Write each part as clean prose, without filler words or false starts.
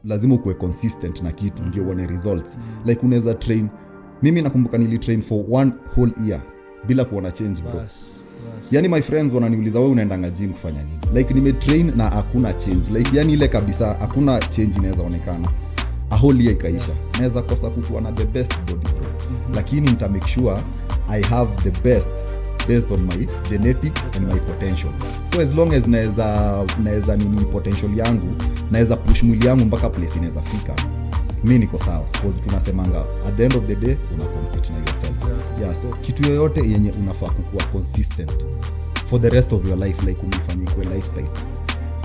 Lazima ukuwe consistent na kitu ndio uone results. Like unaweza train, mimi nakumbuka nilitrain for 1 whole year bila kuona change bro. Yani my friends wananiuliza wewe unaendanga gym kufanya nini? Like nimetrain na hakuna change. Like yani ile kabisa hakuna change inaweza onekana. A whole year ikaisha. Naweza kosa kuwa na the best body bro. Lakini nita make sure I have the best based on my genetics and my potential. So as long as naweza nini potential yangu, naweza push mwili yangu mpaka place inaweza fika, mimi niko sawa. Because tunasemanga at the end of the day una compete na yourself. Yeah, so kitu yoyote yenye unafaa kuwa consistent for the rest of your life, like umefanyia kwa lifestyle,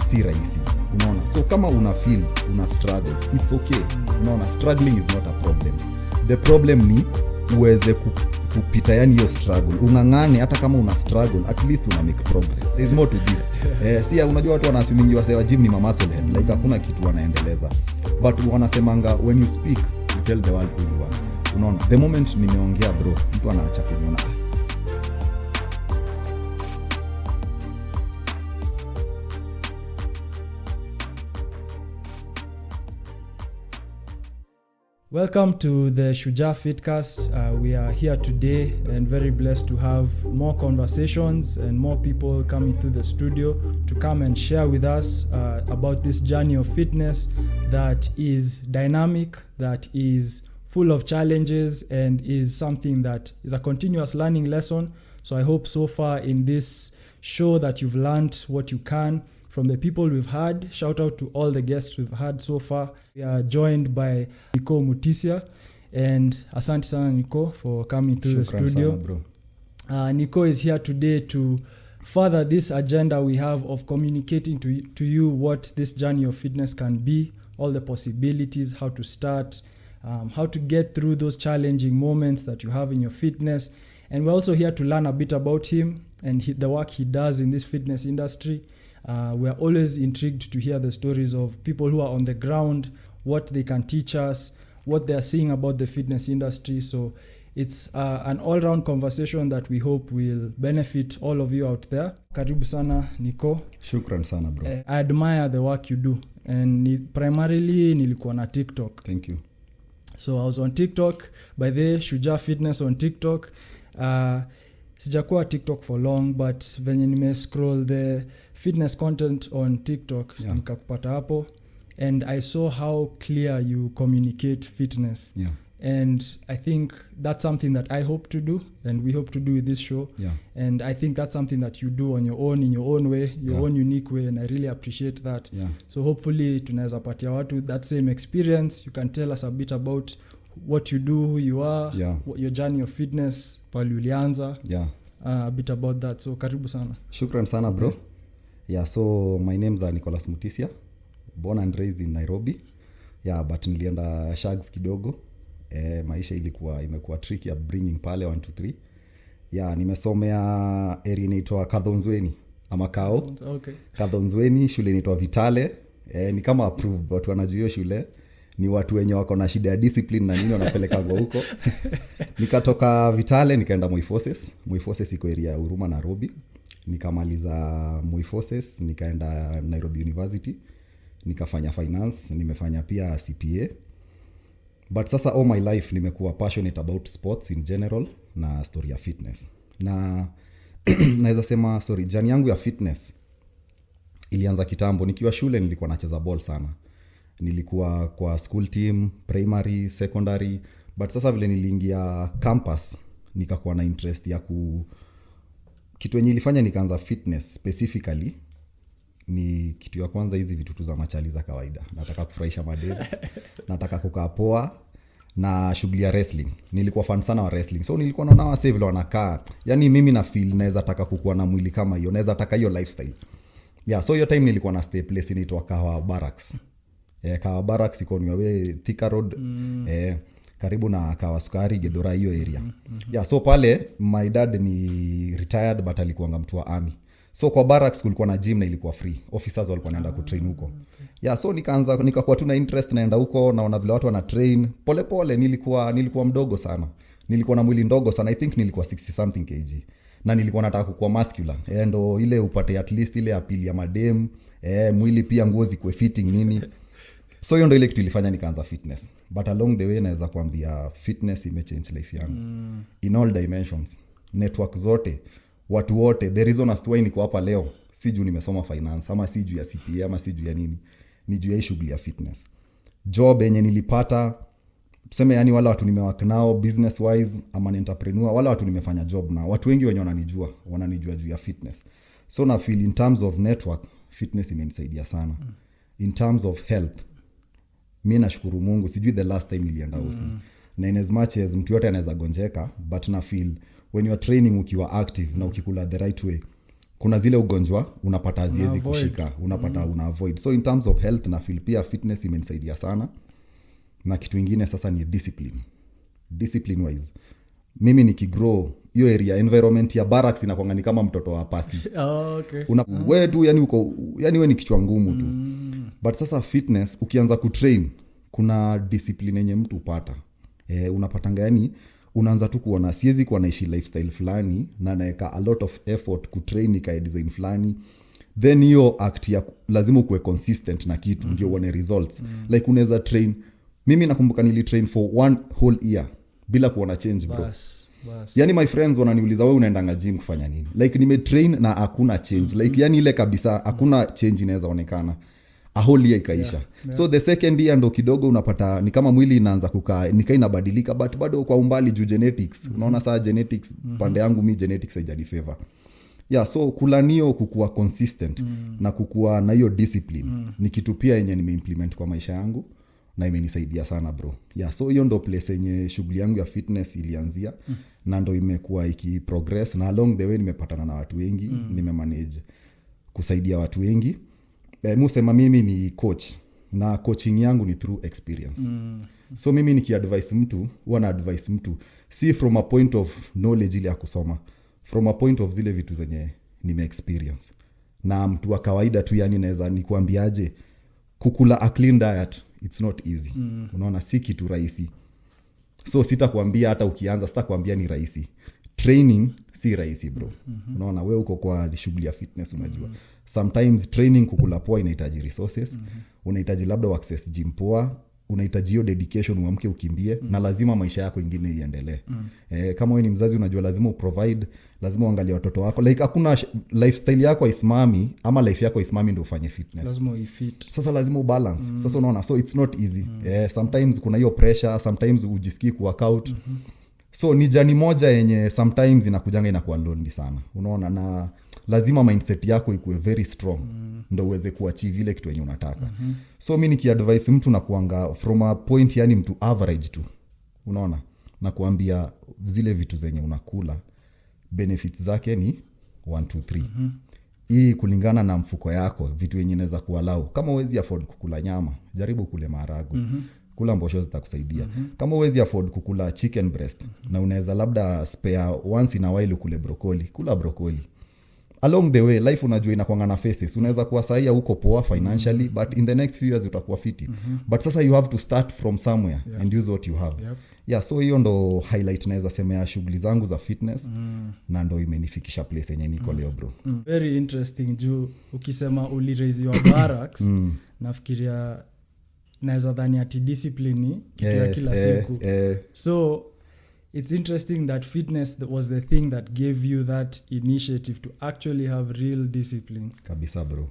si rahisi, unaona. So kama una feel una struggle, it's okay, unaona. Struggling is not a problem. The problem ni uweze kupita yani hiyo struggle. Ungangane hata kama una struggle, at least una make progress. There is more to this. Si unajua watu wanasuming wa gym ni muscle head, like hakuna kitu wanaendeleza. But wanasemanga when you speak, you tell the world who you are. Unaona, the moment nimeongea bro, mtu anaacha kuniona. Welcome to the Shujaa Fitcast. We are here today and very blessed to have more conversations and more people coming to the studio to come and share with us about this journey of fitness that is dynamic, that is full of challenges, and is something that is a continuous learning lesson. So I hope so far in this show that you've learned what you can from the people we've had. Shout out to all the guests we've had so far. We are joined by Nico Mutisya, and asante sana Nico for coming to the studio. Sana, bro. Nico is here today to further this agenda we have of communicating to you what this journey of fitness can be, all the possibilities, how to start, how to get through those challenging moments that you have in your fitness. And we're also here to learn a bit about him and the work he does in this fitness industry. We are always intrigued to hear the stories of people who are on the ground, what they can teach us, what they are seeing about the fitness industry. So it's an all-round conversation that we hope will benefit all of you out there. Karibu sana Nico. Shukran sana bro. I admire the work you do, and primarily nilikuwa na TikTok. Thank you. So I was on TikTok, by the Shujaa Fitness on TikTok. Sijakuwa TikTok for long, but venye nime scroll the fitness content on TikTok, nikakupata hapo, and I saw how clear you communicate fitness. Yeah. And I think that's something that I hope to do, and we hope to do with this show. Yeah. And I think that's something that you do on your own, in your own way, your own unique way, and I really appreciate that. Yeah. So hopefully tunaweza patia watu that same experience. You can tell us a bit about what you do, who you are, what your journey of fitness, pali ulianza. Yeah. A bit about that. So karibu sana. Shukran sana bro. Yeah, so my name's Nicholas Mutisya, born and raised in Nairobi. Yeah, but nilienda shags kidogo. Maisha imekuwa tricky upbringing pale 1 2 3. Yeah, nimesomea area inaitwa Kadhonzweni ama Kao. Okay. Kadhonzweni, shule inaitwa Vitale. Ni kama approved, watu wanajua shule ni watu wenye wako na shida ya discipline na nini wanapeleka huko. Nikatoka Vitale nikaenda Moi Forces iko area ya Huruma Nairobi. Nikamaliza Moi Forces nikaenda Nairobi University nikafanya finance, nimefanya pia CPA. But sasa all my life nimekuwa passionate about sports in general na story ya fitness. Na naweza sema journey yangu ya fitness ilianza kitambo. Nikiwa shule nilikuwa nacheza ball sana. Nilikuwa kwa school team, primary, secondary, but sasa vile niliingia campus nikakuwa na interest ya kitu yenye ilifanya nikaanza fitness specifically ni kitu ya kwanza, hizi vitu tu za machali za kawaida. Nataka kufurahisha mademu, nataka kukaa poa, na shughuli ya wrestling. Nilikuwa fan sana wa wrestling. So nilikuwa naona wase vile wanakaa. Yaani mimi na feel naweza taka kukuwa na mwili kama hiyo, naweza taka hiyo lifestyle. Yeah, so hiyo time nilikuwa na stay place inaitwa Kahawa Barracks. Kahawa Barracks iko niwe Thika Road. Karibu na Kahawa Sukari, Gedora, hiyo area. Yeah, so pale my dad ni retired but alikuwa mtu wa army. So kwa Barracks kulikuwa na gym na ilikuwa free. Officers walikuwa naenda kutrain huko. Okay. Yeah, so nikakuwa tu na interest naenda huko, naona vile watu wana train. Pole nilikuwa mdogo sana. Nilikuwa na mwili ndogo sana. I think nilikuwa 60 something kg. na nilikuwa nataka kukuwa muscular ndo ile upate at least ile apili ya madem mwili pia ngozi kwe fitting nini. So hiyo ndo ile kitu ilifanya nikaanza fitness, but along the way naweza kuambia fitness imechange life yangu in all dimensions, network zote, watu wote. The reason as to why niko hapa leo si juu nimesoma finance ama si juu ya CPA ama si juu ya nini, ni juu ya shughuli ya fitness. Job yenye nilipata tuseme, yani wale watu nimework nao business wise ama entrepreneur, wale watu nimefanya job na watu wengi wenye wananijua juu ya fitness. So na feel in terms of network fitness imenisaidia sana. In terms of health mimi nashukuru Mungu, sijui the last time nilienda hosi na in as much as mtu yote anaweza gonjeka, but na feel when you are training ukiwa active na ukikula the right way, kuna zile ugonjwa unapata haziwezi kushika, unapata una avoid. So in terms of health na feel pia fitness imenisaidia sana. Na kitu kingine sasa ni discipline wise, mimi nikigrow hiyo area environment ya barracks inakuanga ni kama mtoto wa pasi. Okay. Wewe tu yani uko yani wewe ni kichwa ngumu tu. But sasa fitness ukianza kutrain kuna discipline yenye mtu upata. Unapatanga yani unaanza tu kuona siwezi kuwa naishi lifestyle fulani na naeka a lot of effort kutrain nika design fulani, then hiyo act ya lazima kuwe consistent na kitu ndio uone results. Like unaweza train, mimi nakumbuka nilitrain for 1 whole year bila kuona change bro. Bas. Yani my friends wananiuliza wewe unaendanga gym kufanya nini? Like nimetrain na hakuna change. Like yani ile kabisa hakuna change inaweza onekana. A whole year ikaisha. Yeah. So the second year ndo kidogo unapata ni kama mwili inaanza kukaa, nika inabadilika, but bado kwa umbali juu genetics. Unaona saa genetics pande yangu mimi genetics haijani favor. Yeah, so kulanio kukua consistent na kukua na hiyo discipline ni kitu pia yenye nimeimplement kwa maisha yangu na imenisaidia sana bro. Yeah, so hiyo ndo place yenye shughuli yangu ya fitness ilianzia na ndo imekuwa ikiprogress, na along the way nimepatana na watu wengi, nimemanage kusaidia watu wengi. Musema mimi ni coach na coaching yangu ni through experience. So mimi nikiadvise mtu, huwa na advise mtu si from a point of knowledge ile ya kusoma, from a point of zile vitu zenye nime experience. Na mtu wa kawaida tu yani naweza nikuambiaje, kukula a clean diet it's not easy. Unaona si kitu rahisi. So sitakwambia hata ukianza sitakwambia ni rahisi. Training si rahisi bro. Unaona wewe uko kwa shughuli ya fitness unajua. Sometimes training kukula poa inahitaji resources. Unahitaji labda access gym poa, unahitaji hiyo dedication uamke ukimbie na lazima maisha yako ingine iendelee. Kama wewe ni mzazi unajua lazima uprovide, lazima uangalie watoto wako. Like hakuna lifestyle yako isimami ama life yako isimami ndio ufanye fitness. Lazima uifit. Sasa lazima ubalance. Sasa unaona so it's not easy. Sometimes kuna hiyo pressure, sometimes ujisikii kuworkout. So ni jani moja yenye sometimes inakujanga inakuwa lonely sana. Unaona na lazima mindset yako ikuwe very strong ndio uweze kuachieve ile kitu yenye unataka. So mimi nikiadvise mtu na kuanga from a point yani mtu average tu. Unaona? Na kuambia zile vitu zenye unakula benefits zake ni 1 2 3. Hii kulingana na mfuko yako, vitu yenye inaweza kualau. Kama uwezi afford kukula nyama, jaribu kule maharagwe. Kula mbosho zitakusaidia. Kama uwezi afford kukula chicken breast na unaweza labda spare once in a while kule broccoli, kula broccoli. Along the way life unajua inakuanga na phases. Unaweza kuwa sahihi huko poa financially, but in the next few years utakuwa fiti. But sasa you have to start from somewhere and use what you have. Yeah, so hiyo ndo highlight naweza sema ya shughuli zangu za fitness na ndo imenifikisha place yenye niko leo bro. Very interesting juu ukisema uliraisiwa barracks nafikiria naweza dhani ati discipline kila siku. So it's interesting that fitness was the thing that gave you that initiative to actually have real discipline. Kabisa bro.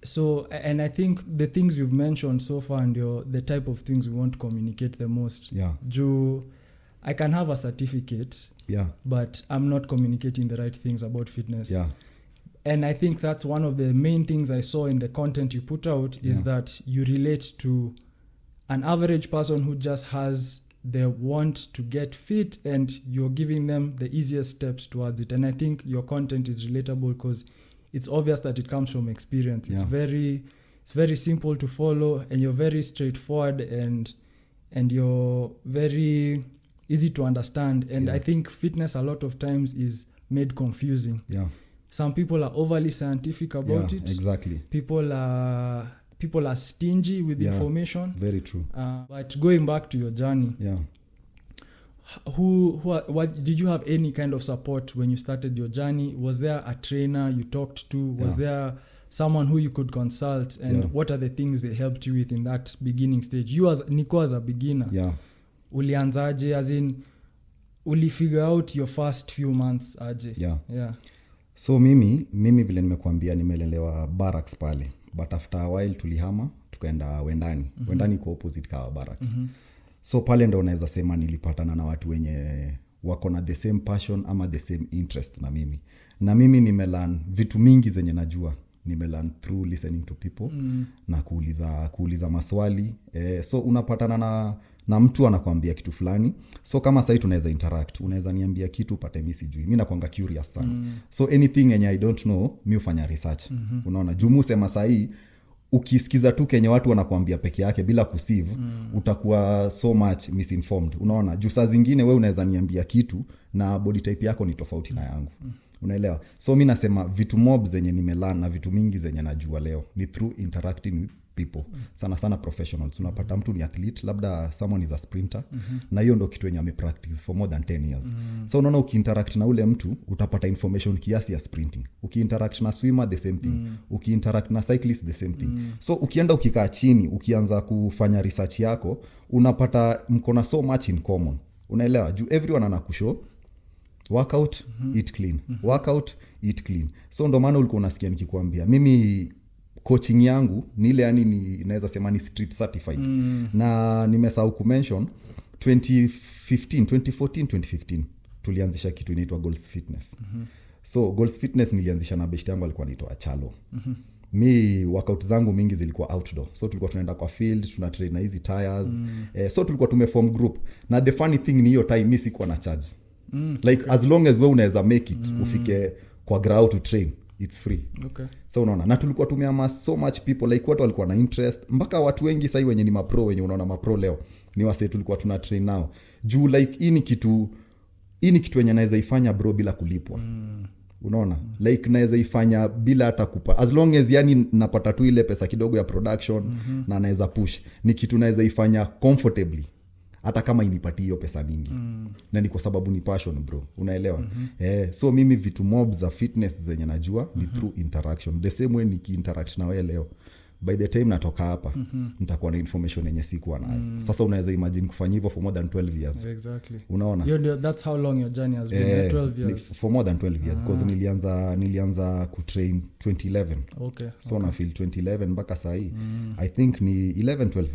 So and I think the things you've mentioned so far and the type of things we want to communicate the most. Yeah. I can have a certificate. Yeah. But I'm not communicating the right things about fitness. Yeah. And I think that's one of the main things I saw in the content you put out is that you relate to an average person who just has the want to get fit and you're giving them the easiest steps towards it. And I think your content is relatable because it's obvious that it comes from experience. It's very simple to follow and you're very straightforward and you're very easy to understand. And I think fitness a lot of times is made confusing. Yeah. Some people are overly scientific about it. Exactly. People are stingy with information. Very true. But going back to your journey, what did you have any kind of support when you started your journey? Was there a trainer you talked to? Was there someone who you could consult? And what are the things they helped you with in that beginning stage? You as Nico, as a beginner, ulianzaje, as in uli figure out your first few months aje? So mimi vile nimekuambia nimelelewa barracks pale, but after a while tulihama tukaenda Wendani. Wendani kwa opposite kwa barracks. So pale ndo unaweza sema nilipatana na watu wenye wako na the same passion ama the same interest na mimi. Na mimi nimelearn vitu mingi zenye najua. Nimelearn through listening to people na kuuliza maswali. So unapatana na mtu anakuambia kitu fulani. So kama sasa tunaweza interact, unaweza niambia kitu pate mimi sijui. Mimi nakuanga curious sana. So anything I don't know, mimi hufanya research. Unaona, jumu sema sasa ukisikiza tu kenye watu wanakuambia peke yake bila kusieve, utakuwa so much misinformed. Unaona, juu saa zingine wewe unaweza niambia kitu na body type yako ni tofauti na yangu. Unaelewa? So mimi nasema vitu mob zenye nimelearn na vitu mingi zenye najua leo ni through interacting with people. Sana professionals. Unapata mtu ni athlete, labda someone is a sprinter, na hiyo ndo kitu yenye amepractice for more than 10 years. So unaona, ukiinteract na ule mtu utapata information kiasi ya sprinting. Ukiinteract na swimmer the same thing. Ukiinteract na cyclist the same thing. So ukienda ukikaa chini, ukianza kufanya research yako, unapata mko na so much in common. Unaelewa? Juu everyone anakushow workout, eat clean. Workout, eat clean. So ndo maana ulikuwa unasikia nikikwambia mimi coaching yangu ni ile, yani naweza sema ni street certified. Na nimesahau kumention 2014 tulianzisha kitu inaitwa Goals Fitness. So Goals Fitness nilianzisha na best yangu alikuwa anaitwa Chalo. Mi workout zangu mingi zilikuwa outdoor. So tulikuwa tunaenda kwa field, tuna train na hizi tires. So tulikuwa tumeform group. Na the funny thing ni hiyo time mimi sikuwa na charge. Like as long as wewe unaweza make it ufike kwa ground to train, it's free. So unaona, na tulikuwa tumeama so much people, like watu walikuwa na interest, mpaka watu wengi sasa wenye ni mapro, wenye unaona mapro leo ni wase tulikuwa tuna train nao. Juu like hii ni kitu yenye naweza ifanya bro bila kulipwa. Unaona, like naweza ifanya bila hata kupa, as long as yani napata tu ile pesa kidogo ya production na naweza push, ni kitu naweza ifanya comfortably hata kama inipati hiyo pesa mingi. Na ni kwa sababu ni passion bro, unaelewa? So mimi vitu mob za fitness zenye najua ni through interaction. The same way nikiinteract na wewe leo, by the time natoka hapa nitakuwa na information yenye sikuwa nayo. Sasa unaweza imagine kufanya hivyo for more than 12 years. Exactly. Unaona? That's how long your journey has been. 12 years. For more than 12 years because nilianza kutrain 2011. So na feel 2011 mpaka saa hii I think ni 11-12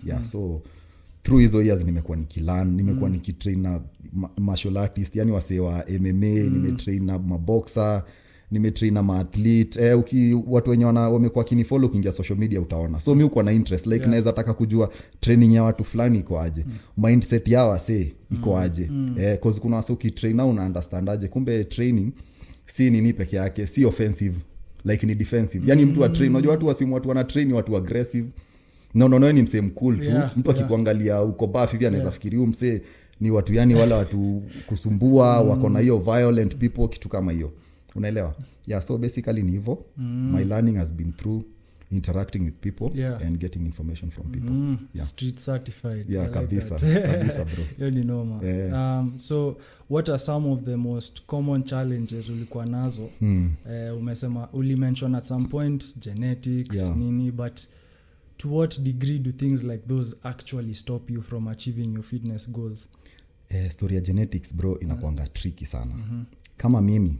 years. So through hizo years nimekuwa nikilearn, nimekuwa nikitrain na martial artist, yani wase wa MMA, nimetrain na maboxer, nimetrain na maathlete. Watu wenye wamekuwa kinifollow ukiingia social media utaona. So mimi uko na interest like naweza taka kujua training ya watu fulani iko aje, mindset yao wase iko aje. Cause kuna wase ukitrain na una understand aje kumbe training si nini peke yake, si offensive, like ni defensive. Yani mtu wa train, unajua watu wasimu watu wana train watu aggressive. No, ni msee mcool tu. Mtu akikuangalia uko buff hivi anaweza fikiria msee ni watu, yani wala watu kusumbua, wako na hiyo violent people, kitu kama hiyo. Unaelewa? So basically ni hivyo. My learning has been through interacting with people and getting information from people. Street certified. Kabisa bro. Hiyo ni normal. So what are some of the most common challenges ulikuwa nazo? Umesema mention at some point genetics, nini, but to what degree do things like those actually stop you from achieving your fitness goals? Story ya genetics bro inakuanga tricky sana. Kama mimi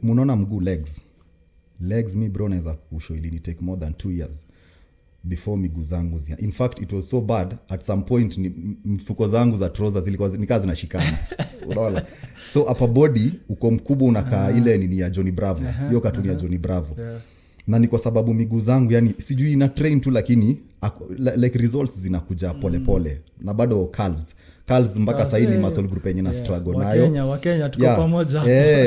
munaona mguu legs mi bro naweza kushow ili take more than 2 years before miguu zangu in fact it was so bad at some point mfuko zangu za trousers zilikuwa nikazi zinashikana. Unaona? So upper body uko mkubwa unakaa ile nini ya Johnny Bravo, hiyo katuni ya Johnny Bravo. Na ni kwa sababu miguu zangu yani sijui ina train tu, lakini like results zinakuja pole na bado calves mpaka sasa ni muscle group yenye na struggle nayo. Wakenya tuko pamoja.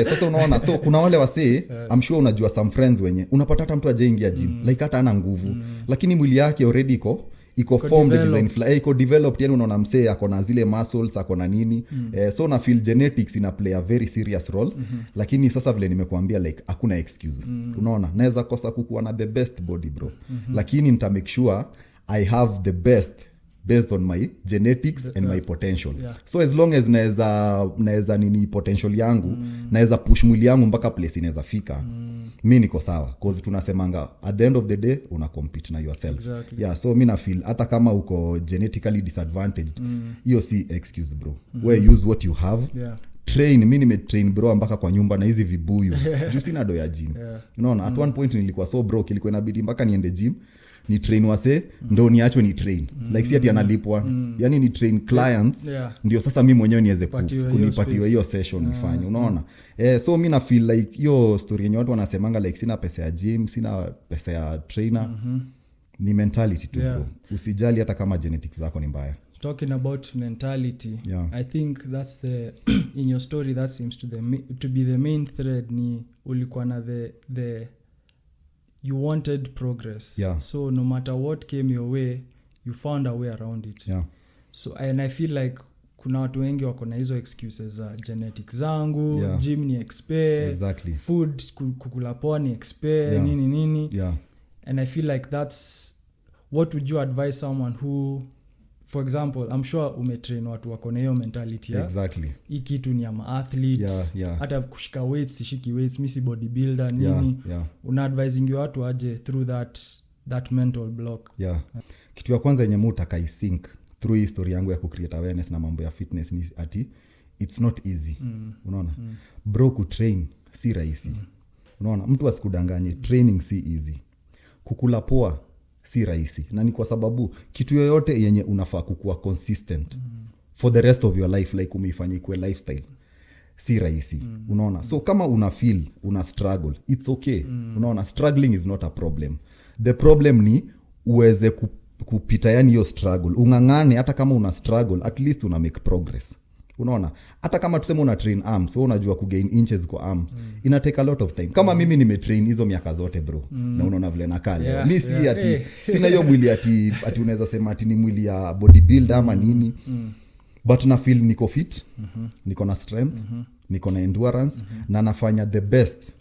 Sasa unaona, so kuna wale wase I'm sure unajua some friends wenye unapata hata mtu ajaingia gym like hata ana nguvu lakini mwili yake already iko formed design iko developed, yani unaona msee ako na zile muscles, ako na nini. So na feel genetics ina play a very serious role. Lakini sasa vile nimekuambia like hakuna excuse. Unaona, naweza kosa kukuwa na the best body bro, lakini nita make sure I have the best based on my genetics and my potential. So as long as naeza nini potential yangu, naeza push mwili yangu mpaka place inaweza fika, mi niko sawa. Cause tunasemanga at the end of the day una compete na yourself. Exactly. So mi na feel hata kama uko genetically disadvantaged, hiyo si excuse bro. Where use what you have. Train, mi nimetrain bro mpaka kwa nyumba na hizi vibuyu. Juu sina do ya gym. Unaona, at one point nilikuwa so broke, ilikuwa inabidi mpaka niende gym, ni train wase ndo niachwe ni train. Like si ati analipwa. Yani ni train clients. Ndio sasa mimi mwenyewe niweze kunipatiwa hiyo session nifanye. Unaona? So mi na feel like hiyo story yenye watu wanasemanga like sina pesa ya gym, sina pesa ya trainer. Ni mentality tu bro. Usijali hata kama genetics zako ni mbaya. Talking about mentality, I think that's the in your story that seems to be the main thread. Ni ulikuwa na the you wanted progress. So no matter what came your way, you found a way around it. So and I feel like kuna watu wengi wako na hizo excuses za genetics zangu, gym ni expert, food kukula poa ni expert, nini. And I feel like that's what would you advise someone who, for example, I'm sure umetrain watu wako na hiyo mentality. Hii kitu ni ama athletes, hata kushika weights, sishiki weights, misi bodybuilder, nini. Una advising watu aje through that mental block. Kitu ya kwanza yenye mutaka isink through history yangu ya kucreate awareness na mambo ya fitness ni ati it's not easy. Unaona? Bro, kutrain si rahisi. Unaona, mtu asikudanganye, training si easy. Kukula poa si rahisi. Na ni kwa sababu kitu yoyote yenye unafaa kukua consistent for the rest of your life, like umeifanya ikuwe lifestyle, si rahisi. Unaona? So kama una feel una struggle, it's okay. Unaona, struggling is not a problem. The problem ni uweze kupita yani hiyo struggle. Ungangane hata kama una struggle, at least una make progress. Unaona, hata kama tuseme una train arms, so unajua kugain inches kwa arms, ina take a lot of time. Kama mimi nimetrain hizo miaka zote bro, na unaona vile nakaa leo. Mimi si ati sina hiyo mwili ati unaweza sema ati ni mwili ya bodybuilder ama nini. But na feel niko fit, niko na strength, niko na endurance, na nafanya the best.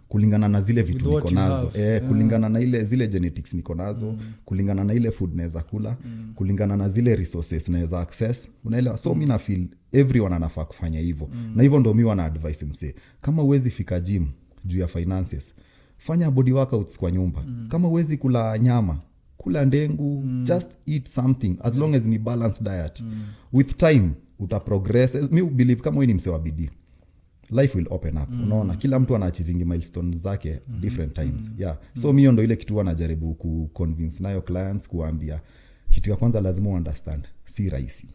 Kulingana na zile vitu niko nazo. Kulingana na ile zile genetics niko nazo, kulingana na ile food naweza kula, kulingana na zile resources naweza access. Unaelewa? So mimi na feel everyone anafaa kufanya hivyo. Na hivyo ndio mimi wana advice mse. Kama uwezi fika gym juu ya finances, fanya body workouts kwa nyumba. Kama uwezi kula nyama, kula ndengu, just eat something as long as ni balanced diet. With time uta progress. Mimi believe kama wewe ni mse wa bidii, life will open up. Unaona, kila mtu ana achieving milestones zake different times. So mimi ndo ile kitu wanajaribu ku convince nayo clients, kuambia kitu ya kwanza lazima understand si rahisi.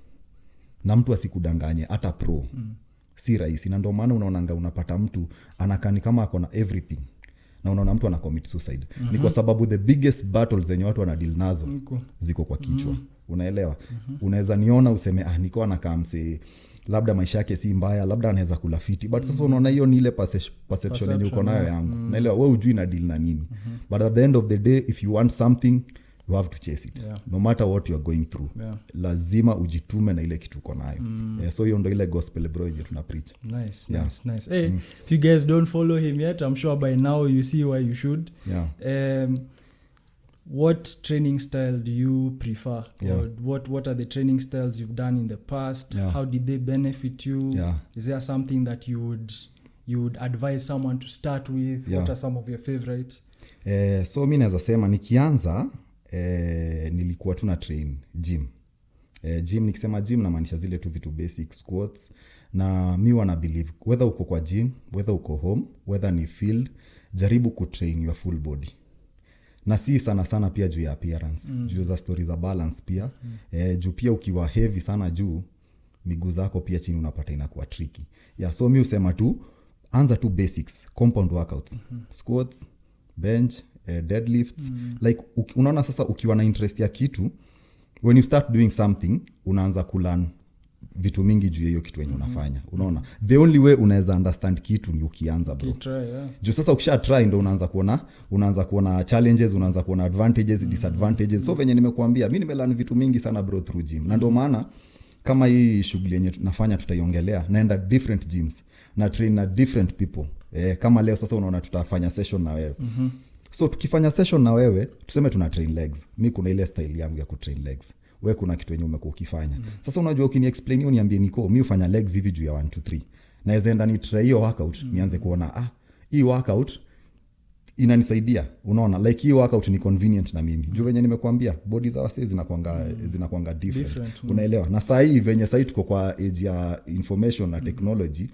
Na mtu asikudanganye hata pro. Si rahisi. Na ndio maana unaonanga unapata mtu anakani kama ako na everything, na unaona mtu ana commit suicide. Ni kwa sababu the biggest battles zenye watu wana deal nazo ziko kwa kichwa. Unaelewa? Unaweza niona useme Nico anakaa mse labda maisha yake si mbaya, labda anaweza kula fiti, but sasa unaona hiyo ni ile perception yenye uko nayo yangu. Unaelewa? Wewe hujui na deal na nini. But at the end of the day, if you want something, you have to chase it. No matter what you are going through. Lazima ujitume na ile kitu uko nayo. So hiyo ndio ile gospel bro yenye tuna preach. Nice. Hey, if you guys don't follow him yet, I'm sure by now you see why you should. What training style do you prefer? Or what are the training styles you've done in the past? How did they benefit you? Is there something that you would advise someone to start with? What are some of your favorites? So mimi naweza sema nikianza nilikuwa tuna train gym. Gym, nikisema gym na maanisha zile tu vitu basic, squats. Na mimi wana believe whether uko kwa gym, whether uko home, whether ni field, jaribu kutrain your full body. Na si sana pia juu ya appearance, juu za stories za balance pia. Juu pia ukiwa heavy sana juu, miguu zako pia chini unapata inakuwa tricky. So mimi usema tu anza tu basics, compound workouts, squats, bench, deadlifts. Like unaona sasa ukiwa na interest ya kitu, when you start doing something, unaanza kulearn vitu mingi juu ya hiyo kitu yenye unafanya. Unaona, the only way unaweza understand kitu ni ukianza bro. Juu sasa ukisha try ndo unaanza kuona challenges, unaanza kuona advantages, disadvantages. So venye nimekuambia, mimi nimelearn vitu mingi sana bro through gym. Na ndio maana kama hii shughuli yenye tunafanya tutaiongelea, naenda different gyms na train na different people. Kama leo sasa unaona tutafanya session na wewe. So tukifanya session na wewe, tuseme tuna train legs. Mimi kuna ile style yangu ya kutrain legs. we kuna kitu yenye umekuwa ukifanya. Sasa unajua ukini explain hiyo niambie Nico mimi ufanya legs hivi juu ya 1 2 3 naweza enda ni try hiyo workout nianze kuona hii workout inanisaidia, unaona like hii workout ni convenient na mimi juu venye nimekuambia body za wase zinakuanga different. Unaelewa? Na saa hii venye sasa tuko kwa age ya information na technology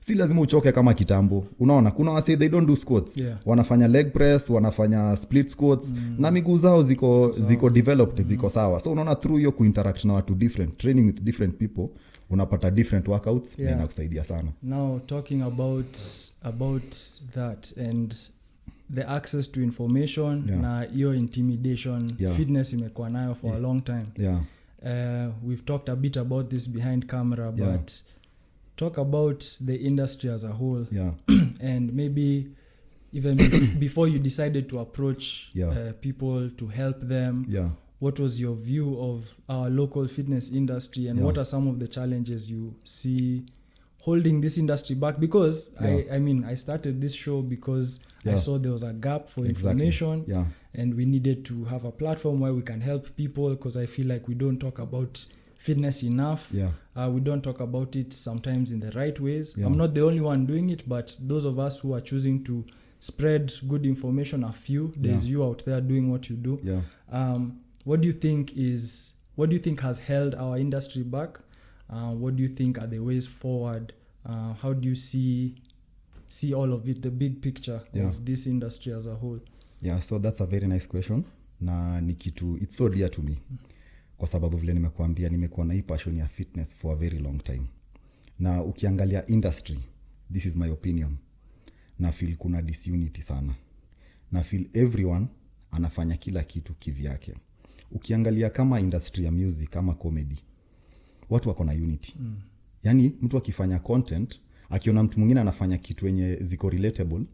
si lazima uchoke kama kitambo. Unaona kuna wase they don't do squats, wanafanya leg press, wanafanya split squats na miguu zao ziko developed, ziko sawa. So unaona through hiyo kuinteract na watu different, training with different people, unapata different workouts na inakusaidia sana. Now talking about that and the access to information na hiyo intimidation fitness imekuwa nayo for a long time. We've talked a bit about this behind camera, but talk about the industry as a whole and maybe even before you decided to approach people to help them, what was your view of our local fitness industry and what are some of the challenges you see holding this industry back? Because I mean I started this show because I saw there was a gap for information and we needed to have a platform where we can help people, because I feel like we don't talk about fitness enough. We don't talk about it sometimes in the right ways. I'm not the only one doing it, but those of us who are choosing to spread good information are few. There's you out there doing what you do. What do you think has held our industry back? What do you think are the ways forward? How do you see all of it, the big picture of this industry as a whole? So that's a very nice question. Na ni kitu it's so dear to me. Kwa sababu vile nimekuambia nimekuwa na hii passion ya fitness for a very long time. Na ukiangalia industry, this is my opinion, na feel kuna disunity sana. Na feel everyone anafanya kila kitu kivyake. Ukiangalia kama industry ya music, kama comedy, watu wako na unity. Yani mtu akifanya content, akiona mtu mwingine anafanya kitu yenye ziko relatable,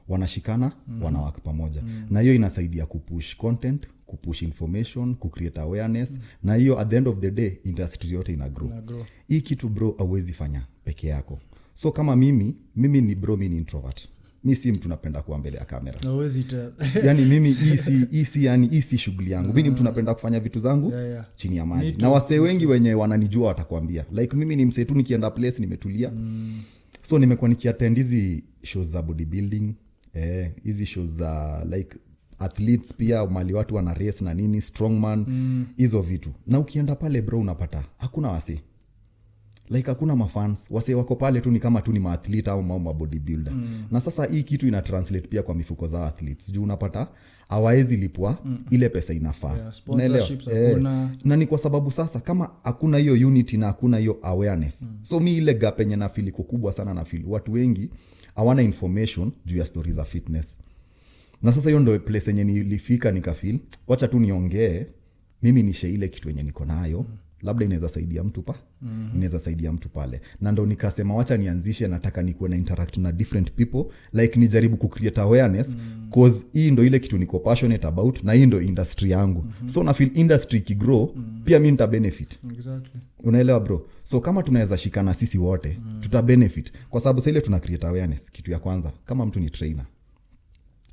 wanashikana, wanawaka pamoja. Na hiyo inasaidia kupush content, kupush information, kucreate awareness, na hiyo at the end of the day industry yote ina grow. Hii kitu bro hauwezi fanya peke yako. So kama mimi ni bro, mimi ni introvert. Mimi si mtu napenda kuwa mbele ya kamera. Yani mimi hii si shughuli yangu. Mimi ni mtu napenda kufanya vitu zangu chini ya maji. Na wasee wengi wenye wananijua watakwambia. Like mimi ni msee tu nikienda place nimetulia. So nimekuwa nikiattend hizi shows za bodybuilding, hizi shows za like athletes pia, mali watu wana race na nini, strongman, hizo vitu. Na ukienda pale bro unapata hakuna wasee. Like hakuna mafans, wasee wako pale tu ni kama tu ni maathlete au mabodybuilder. Na sasa hii kitu ina translate pia kwa mifuko za athletes. Juu unapata hawaezi lipwa ile pesa inafaa. Unaelewa? Na ni kwa sababu sasa kama hakuna hiyo unity na hakuna hiyo awareness. So mi ile gap yenye na feel iko kubwa sana, na feel watu wengi hawana information juu ya stories za fitness. Na sasa hiyo ndio place yenye nilifika nikafeel wacha tu niongee, mimi nishe ile kitu yenye niko nayo. Labda inaweza saidia mtu inaweza saidia mtu pale. Na ndo nikasema wacha nianzishe, nataka nikuwe na interact na different people, like nijaribu kucreate awareness, cause hii ndo ile kitu niko passionate about, na hii ndo industry yangu. So na feel industry kigrow, pia mimi nita benefit. Exactly. Unaelewa bro? So kama tunaweza shikana sisi wote, tuta benefit. Kwa sababu sasa ile tuna create awareness, kitu ya kwanza, kama mtu ni trainer,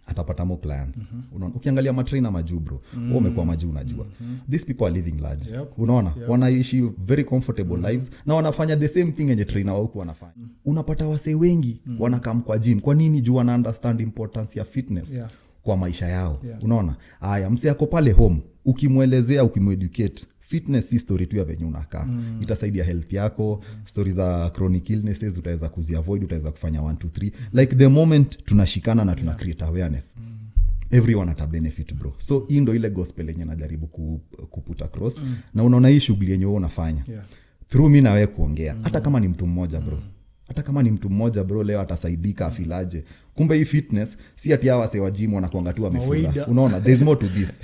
atapata more clients. Unaona, ukiangalia matrainer majuu bro, wao umekuwa majuu unajua. These people are living large. Unaona, wanaishi very comfortable lives na wanafanya the same thing yenye trainer wao wanafanya. Unapata wasee wengi wanakam kwa gym. Kwa nini? Juu wana understand importance ya fitness kwa maisha yao. Unaona? Haya, msee yako pale home, ukimuelezea, ukimueducate, fitness si story tu ya venye unakaa. Itasaidia health yako. Stories za chronic illnesses utaweza kuziavoid, utaweza kufanya 1 2 3. Like the moment tunashikana na tuna create awareness, everyone ata benefit bro. So hii ndo ile gospel yenye najaribu kuput across. Na unaona hii shughuli yenye wewe unafanya through mimi na wewe kuongea, hata kama ni mtu mmoja bro, hata kama ni mtu mmoja bro, leo atasaidika afilaje. Kumbe hii fitness si ati hawa sewa gym wanakuanga tu wamefura. Unaona, there's more to this.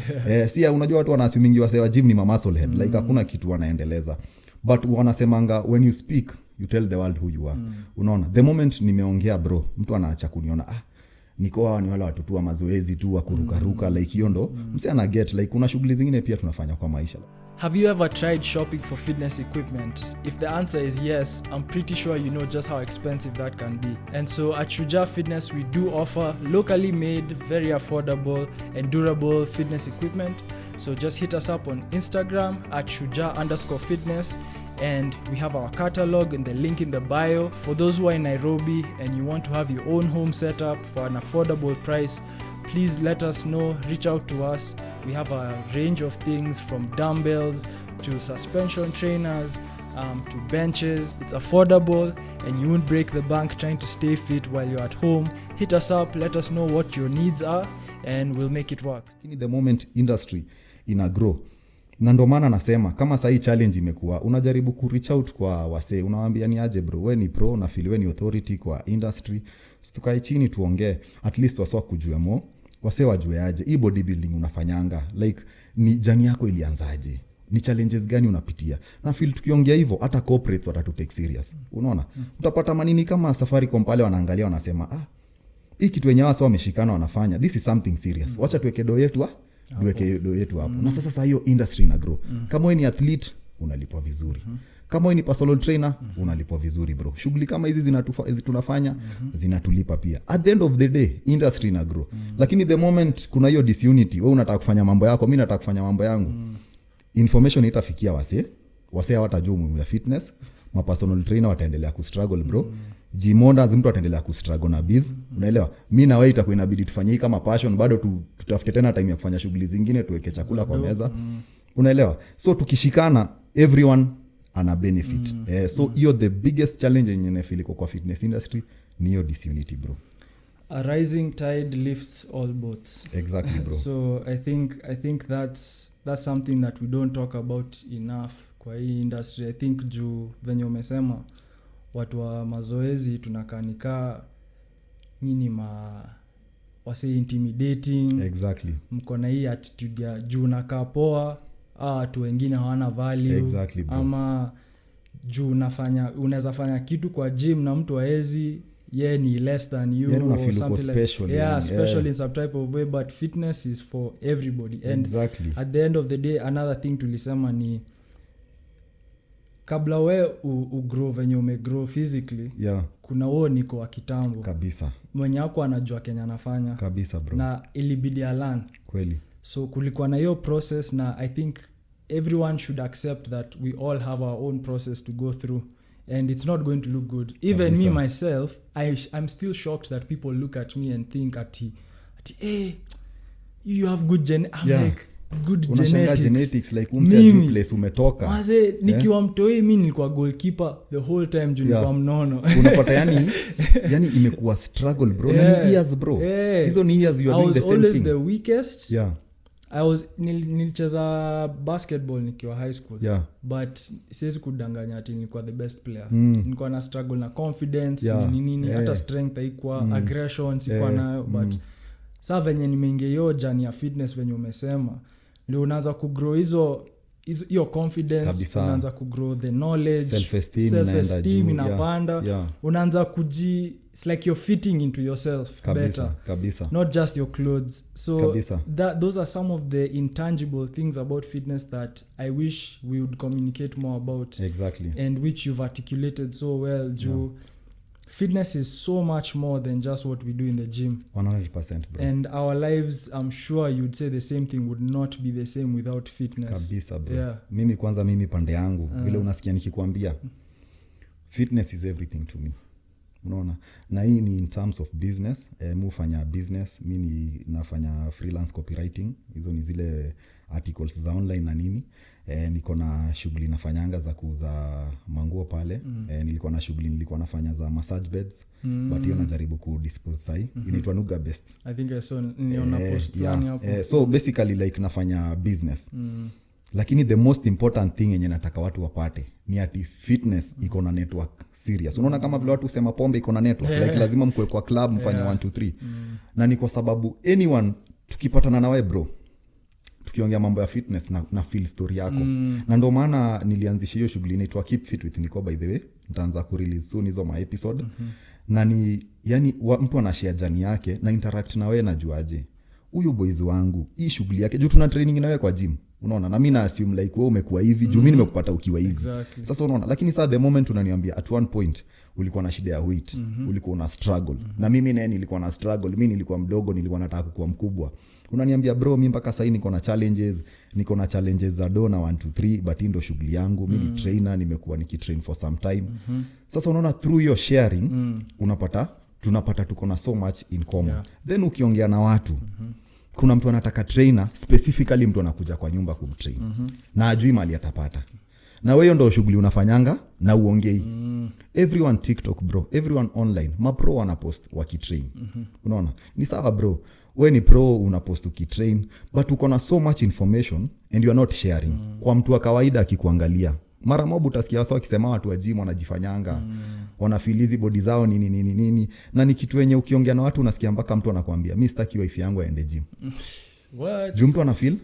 Si unajua watu wanaassumingi wasewa gym ni muscle head, like hakuna kitu wanaendeleza. But wanasemanga when you speak you tell the world who you are. Unaona, the moment nimeongea bro, mtu anaacha kuniona Nico hawa ni wale watu tu wa mazoezi tu wa kurukaruka, like hiyo ndo msi ana get, like kuna shughuli zingine pia tunafanya kwa maisha. Have you ever tried shopping for fitness equipment? If the answer is yes, I'm pretty sure you know just how expensive that can be. And so at Shujaa Fitness, we do offer locally made, very affordable and durable fitness equipment. So just hit us up on Instagram at Shujaa_fitness, and we have our catalog and the link in the bio. For those who are in Nairobi and you want to have your own home setup for an affordable price, please let us know, reach out to us. We have a range of things from dumbbells to suspension trainers, to benches. It's affordable and you won't break the bank trying to stay fit while you're at home. Hit us up, let us know what your needs are, and we'll make it work. In the moment industry ina grow, na ndo maana nasema kama sahi challenge imekuwa, unajaribu ku reach out kwa wasee, unawaambia ni aje bro, we ni pro na feel we ni authority kwa industry, tukae chini tuongee, at least waswa kujua mo, wasee wajue aje hii bodybuilding unafanyanga, like ni jani yako ilianzaje, ni challenges gani unapitia. Na feel tukiongea hivyo hata corporates watatu take serious. Unaona? Utapata manini kama Safaricom pale wanaangalia wanasema hii kitu wenyewe wao wameshikana wanafanya, this is something serious. Wacha tuweke do yetu tuweke do yetu hapo. Na sasa hiyo industry ina grow. Kama wewe ni athlete unalipwa vizuri. Kama wewe ni personal trainer unalipwa vizuri bro. Shughuli kama hizi tunafanya zinatulipa pia. At the end of the day industry ina grow. Lakini the moment kuna hiyo disunity, wewe unataka kufanya mambo yako, mimi nataka kufanya mambo yangu. Information itafikia wasee hawatajua umuhimu ya fitness, ma personal trainer wataendelea ku struggle bro. Gym owners mtu ataendelea ku struggle na biz. Unaelewa? Mimi na wewe itakuwa inabidi tufanye hii kama passion, bado tutafute tena time ya kufanya shughuli zingine, tuweke chakula kwa meza. Unaelewa? So tukishikana everyone ana benefit. So hiyo the biggest challenge in NFL kwa fitness industry ni hiyo disunity bro. A rising tide lifts all boats. Exactly bro. So I think that's something that we don't talk about enough kwa hii industry. I think juu venye umesema watu wa mazoezi tunakanika nini wase intimidating. Exactly. Mko na hii attitude ya juu nakaa poa, watu wengine hawana value. Exactly bro. Ama juu unaweza fanya kitu kwa gym na mtu haezi, ni less than you, or something like special in some type of way, but fitness is for everybody. And exactly. At the end of the day another thing tulisema ni kabla we ugrow venye umegrow physically, kuna wewe Nico wa kitambo kabisa mwenye wako anajua Kenya anafanya kabisa bro, na ilibidi learn kweli. So kulikuwa na hiyo process, na I think everyone should accept that we all have our own process to go through, and it's not going to look good. Even kabisa. Me myself, I'm still shocked that people look at me and think hey, you have good I'm like good genetics like umse place umetoka. Maze nikiwa mtoi mimi nilikuwa goalkeeper the whole time juu nilikuwa mnono. Unapata yani imekuwa struggle bro. Nani years bro. Hizo ni years you are doing the same thing. I was always the weakest. Nilicheza basketball nikiwa high school. But siwezi kudanganya ati nilikuwa the best player. Nilikuwa na struggle na confidence, nini hata strength haikuwa, aggression sikuwa nayo, but sasa venye nimeingia hiyo journey ya fitness venye umesema, ndio unaanza kugrow hiyo confidence kabisa. Unaanza kugrow the knowledge, self-esteem inapanda. Unaanza it's like you're fitting into yourself kabisa, better not just your clothes. So those are some of the intangible things about fitness that I wish we would communicate more about. Exactly. And which you've articulated so well, Joe. Fitness is so much more than just what we do in the gym. 100% bro. And our lives, I'm sure you'd say the same thing, would not be the same without fitness. Kabisa bro. Mimi pande yangu vile unasikia nikikwambia fitness is everything to me. Unaona? Na hii ni in terms of business. Mufanya business, mimi nafanya freelance copywriting. Hizo ni zile articles za online na nini. Niko na shughuli nafanyanga za kuuza manguo pale. Nilikuwa na shughuli nilikuwa nafanya za massage beds. But hiyo najaribu kudispose sai. Inaitwa Nuga Best. I think I saw niona post hapo. So basically like nafanya business. Lakini the most important thing yenye nataka watu wapate ni ati fitness iko na network serious. Unaona kama vile watu usema pombe iko na network, like lazima mkue kwa club mfanye 1 2 3. Na ni kwa sababu anyone tukipatana na wewe bro, tukiongea mambo ya fitness na feel story yako. Na ndio maana nilianzisha hiyo shughuli inaitwa Keep Fit with Nico, by the way. Nitaanza ku release soon hizo ma episode. Na ni yani mtu anashare journey yake na interact na wewe, najuaje huyu boys wangu hii shughuli yake juu tuna training na wewe kwa gym. unaona, na mimi na assume like wewe umekuwa hivi juu mimi nimekupata ukiwa hivi. Exactly. Sasa unaona, lakini sasa the moment unaniambia at one point ulikuwa na shida ya weight, ulikuwa una struggle, na mimi naye nilikuwa na struggle, mimi nilikuwa mdogo, nilikuwa nataka kuwa mkubwa. Unaniambia bro, mimi mpaka sasa niko na challenges za dona 1 2 3, but ndo shughuli yangu, mimi ni trainer, nimekuwa nikitrain for some time. Sasa unaona, through your sharing tunapata tuko na so much in common. Then ukiongea na watu, kuna mtu anataka trainer, specifically mtu anakuja kwa nyumba kumtrain, na ajui mali atapata, na wewe ndo shughuli unafanyanga na uongei. Everyone TikTok bro, everyone online, mapro wanapost wakitrain. Unaona, ni sawa bro, wewe ni pro unapost ukitrain, but uko na so much information and you are not sharing. Kwa mtu wa kawaida akikuangalia, mara moja utasikia wao wakisema watu wa gym wanajifanyanga, wanafeel hizi body zao nini, na ni kitu yenye ukiongea na watu unasikia mpaka mtu anakuambia mimi sitaki wife yangu aende gym. What? Juu mtu anafeel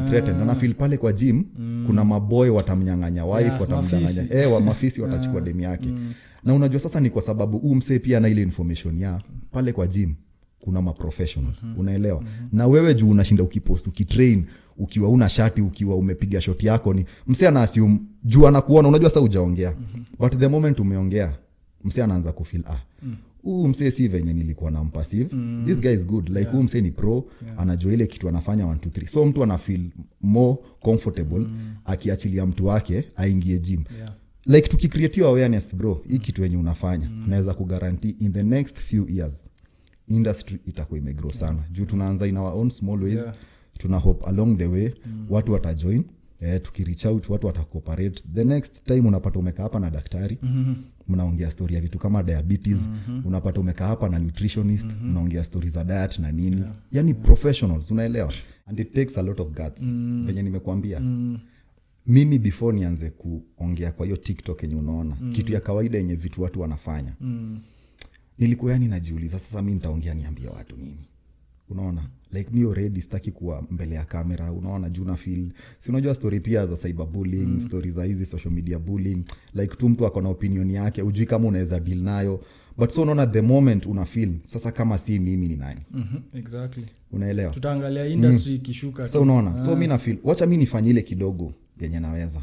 threatened, anafeel pale kwa gym kuna maboy watamnyang'anya wife, watamnyang'anya wa mafisi watachukua demu yake. Na unajua sasa ni kwa sababu msee pia na ile information ya pale kwa gym kuna ma-professional, unaelewa? Na wewe juu unashinda ukipost ukitrain ukiwa una shati, ukiwa umepiga shot yako, ni msee ana assume juu anakuona, unajua sasa hujaongea, but the moment umeongea msee anaanza kufeel msee si venye nilikuwa na passive, this guy is good, like msee ni pro, anajua ile kitu anafanya 1 2 3. So mtu ana feel more comfortable akiachilia mtu wake aingie gym. Like tukicreate awareness bro, hii kitu yenye unafanya naweza kuguarantee in the next few years industry itakuwa imegrow sana. Juu tunaanza in our own small ways, tuna hope along the way watu watajoin, tukireach out watu watacooperate. The next time unapata umekaa hapa na daktari, mnaongea story ya vitu kama diabetes, unapata umekaa hapa na nutritionist, mnaongea story za diet na nini. Yani professionals, unaelewa? And it takes a lot of guts. Venye nimekuambia, mimi before nianze kuongea kwa hiyo TikTok yenye unaona, kitu ya kawaida yenye vitu watu wanafanya, nilikuwa yani najiuliza sasa mimi nitaongea niambie watu nini? Unaona, like me already sitaki kuwa mbele ya kamera, unaona, juu na feel si unajua story pia za cyberbullying, stories za hizi social media bullying, like tu mtu akona opinion yake, ujui kama unaweza deal nayo, but so unaona the moment una feel sasa kama si mimi ni nani. Exactly, unaelewa? Tutaangalia industry ikishuka. So unaona, so mimi na feel wacha mimi nifanye ile kidogo yenye naweza.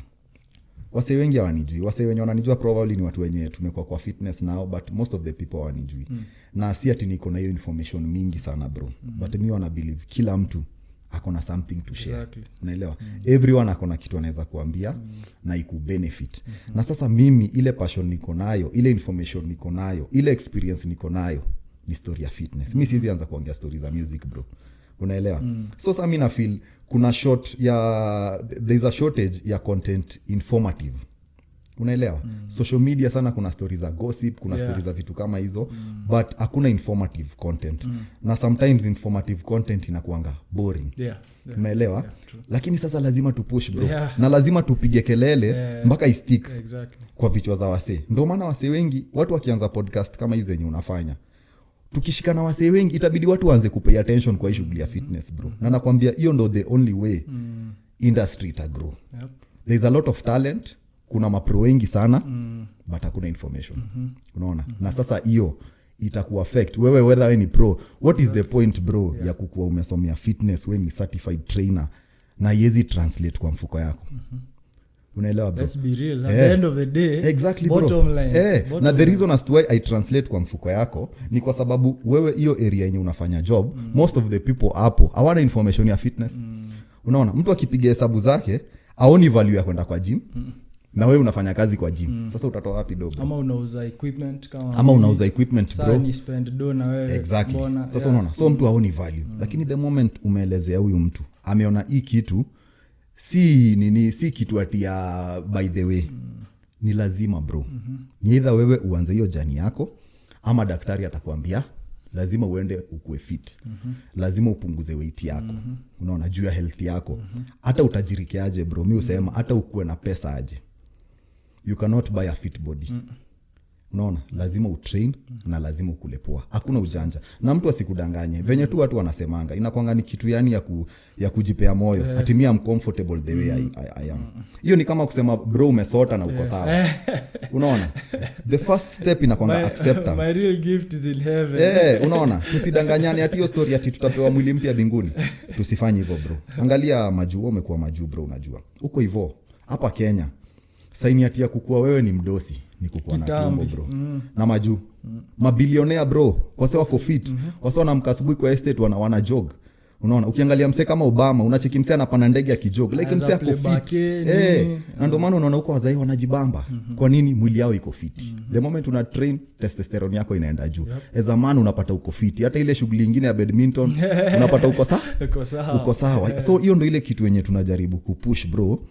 Wase wengi hawanijui, wase wenye wananijua probably ni watu wenye tumekuwa kwa fitness now, but most of the people hawanijui. Na si ati niko na hiyo information mingi sana bro, but mimi wana believe kila mtu akona something to share. Exactly. Unaelewa? Everyone akona kitu anaweza kuambia na iku benefit. Na sasa mimi ile passion niko nayo, ile information niko nayo, ile experience niko nayo ni story ya fitness. Mimi siwezi anza kuongea stories za music bro. Unaelewa? So sasa mimi na feel kuna there's a shortage ya content informative. Unaelewa? Social media sana kuna stories za gossip, kuna stories za vitu kama hizo, but hakuna informative content. Na sometimes informative content inakuanga boring. Unaelewa? Lakini sasa lazima tupush bro. Na lazima tupige kelele mpaka istick. Exactly. Kwa vichwa za wasee. Ndio maana wasee wengi watu wakianza podcast kama hizo zenye unafanya, tukishikana wasee wengi itabidi watu waanze kupay attention kwa hii shughuli ya fitness bro. Na nakwambia hiyo ndo the only way industry ita grow. There's a lot of talent, kuna mapro wengi sana, but hakuna information. Unaona? Na sasa hiyo itaku affect wewe whether wewe ni pro. What is the point bro ya kukuwa umesomea fitness, wewe ni certified trainer na yezi translate kwa mfuko yako? Unaelewa bro? Let's be real. At the end of the day, exactly bottom line. Na the reason as to why I translate kwa mfuko yako ni kwa sababu wewe hiyo area yenye unafanya job, most of the people hapo hawana information ya fitness. Unaona, mtu akipiga hesabu zake haoni value ya kwenda kwa gym. Na wewe unafanya kazi kwa gym. Sasa utatoa wapi dogo? Ama unauza equipment bro. Sasa ni spend do na wewe. Exactly. Sasa unaona, so mtu haoni value. Lakini the moment umeelezea huyu mtu, ameona hii kitu si kitu ati ya by the way. Ni lazima bro. Ni either wewe uanze hiyo jani yako, ama daktari atakwambia lazima uende ukue fit. Lazima upunguze weight yako. Unaona, juu ya health yako. Hata utajirike aje bro, mimi usema hata ukue na pesa aje, you cannot buy a fit body. unaona lazima utrain na lazima ukule poa, hakuna ujanja na mtu asikudanganye venye tu watu wanasemanga inakuanga ni kitu yani ya kujipea moyo ati mimi am comfortable the way I am. Hiyo ni kama kusema bro umesota na uko sawa. Unaona the first step inakuanga acceptance. My real gift is in heaven. Unaona tusidanganyane ati hiyo story ati tutapewa mwili mpya mbinguni. Tusifanye hivyo bro. Angalia majuu, umekuwa majuu bro, unajua uko hivyo hapa Kenya. Saini ati ya kukua wewe ni mdosi ni kukua na tumbo bro. Na majuu mabilionea bro kwa sawa for fit wasao na mkasubuhi kwa estate wana jog. Unaona ukiangalia msee kama Obama unacheki msee anapanda ndege akijog like msee ako fit. Na ndio maana unaona huko wazai wanajibamba. Kwa nini? Mwili yao iko fit. The moment una train testosterone yako inaenda juu. As a man unapata uko fit. Hata ile shughuli nyingine ya badminton unapata uko sawa. So hiyo ndio ile kitu yenye tunajaribu kupush bro.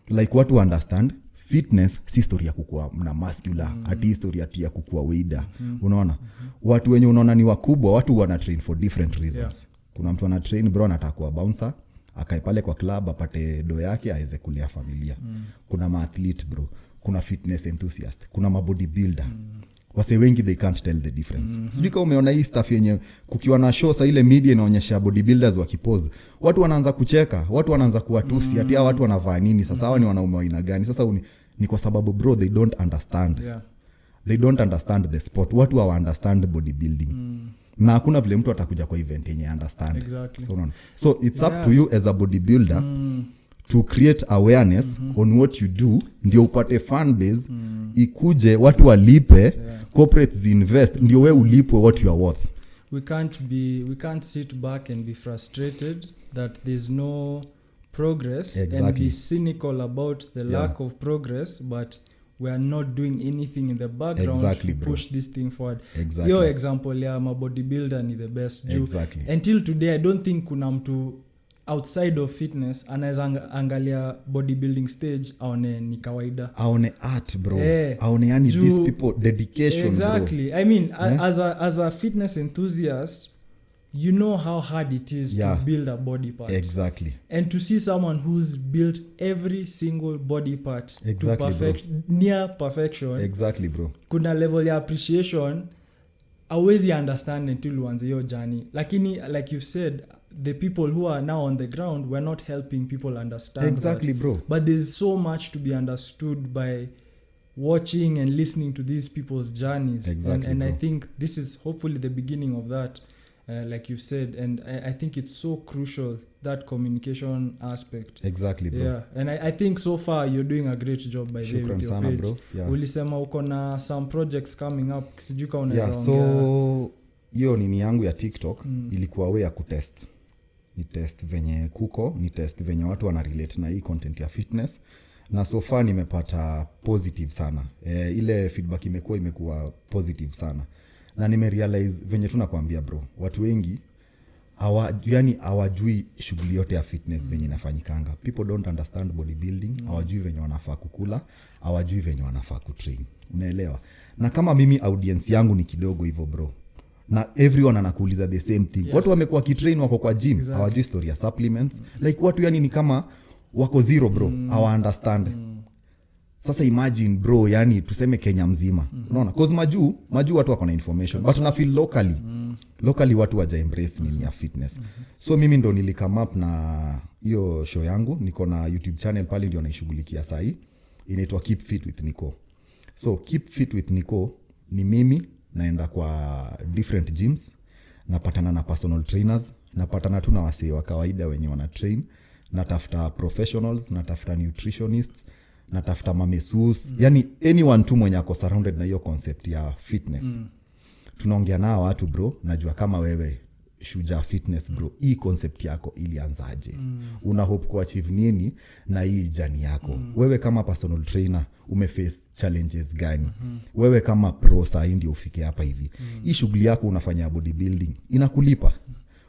Like watu understand fitness si story ya kukua na muscular ati story ati ya kukua weida. Unaona watu wenye unaona ni wakubwa, watu wana train for different reasons. Kuna mtu ana train bro anataka kuwa bouncer akae pale kwa club apate do yake aweze kulea familia. Kuna maathlete bro, kuna fitness enthusiast, kuna mabodybuilder. Wase wengi they can't tell the difference. Sijui kama umeona hii stuff yenye kukiwa na show ile media inaonyesha bodybuilders wakipose. Watu wanaanza kucheka, watu wanaanza kuwatusi, ati hao watu wanavaa nini? Sasa hao ni wanaume aina gani? Sasa ni kwa sababu bro they don't understand. They don't understand the sport. Watu hawa understand bodybuilding. Na hakuna vile mtu atakuja kwa event yenye understand. Exactly. So it's up to you as a bodybuilder to create awareness on what you do, ndio upate fan base, ikuje watu walipe, corporates invest, ndio wewe ulipwe what you are worth. We can't sit back and be frustrated that there's no progress and be cynical about the lack of progress, but we are not doing anything in the background to push this thing forward. Your example ya bodybuilder ni the best. Until today I don't think kuna mtu outside of fitness anaweza angalia bodybuilding stage aone ni kawaida, aone art bro, aone yani these people dedication bro. I mean as a fitness enthusiast you know how hard it is to build a body part. And to see someone who's built every single body part to near perfection. Bro. Kuna level ya appreciation always understand until uanze your journey. Lakini like you said, the people who are now on the ground, we're not helping people understand that. Bro. But there's so much to be understood by watching and listening to these people's journeys. And I think this is hopefully the beginning of that. Like you said, and I think it's so crucial, that communication aspect. Bro. Yeah, and I think so far you're doing a great job by the way with your page. Bro. Ulisema uko na some projects coming up, sijuka unaweza ongea. So hiyo nini yangu ya TikTok ilikuwa way ya kutest. Ni test venye kuko, ni test venye watu wana relate na hii content ya fitness. Na so far nimepata positive sana. Ile feedback imekuwa positive sana. Na nimerealize venye tunakwambia bro, watu wengi hawajui shughuli yote ya fitness venye inafanyikanga. People don't understand bodybuilding, hawajui venye wanafaa kukula, hawajui venye wanafaa kutrain. Unaelewa? Na kama mimi audience yangu ni kidogo hivyo bro, na everyone anakuuliza the same thing. Watu wamekuwa kitrain wako kwa gym, hawajui story ya supplements. Like watu yani ni kama wako zero bro, hawa understand. Sasa imagine bro, yani tuseme Kenya mzima. Unaona? Cause majuu watu wako na information, but na feel locally watu waja embrace nini ya fitness. So mimi ndo nilikam up na hiyo show yangu, niko na YouTube channel pale ndio naishughulikia saa hii. Inaitwa Keep Fit with Nico. So Keep Fit with Nico ni mimi naenda kwa different gyms, napatana na personal trainers, napatana tu na wasee wa kawaida wenye wana train, natafuta professionals, natafuta nutritionists, natafuta mamesus, yani anyone tu mwenye ako surrounded na hiyo concept ya fitness. Tunaongea nao watu bro, najua kama wewe Shujaa Fitness bro, hii concept yako ilianzaje? Una hope kuachieve nini na hii journey yako? Wewe kama personal trainer umeface challenges gani? Wewe kama pro sasa ndio ufike hapa hivi. Hii shughuli yako unafanya bodybuilding inakulipa?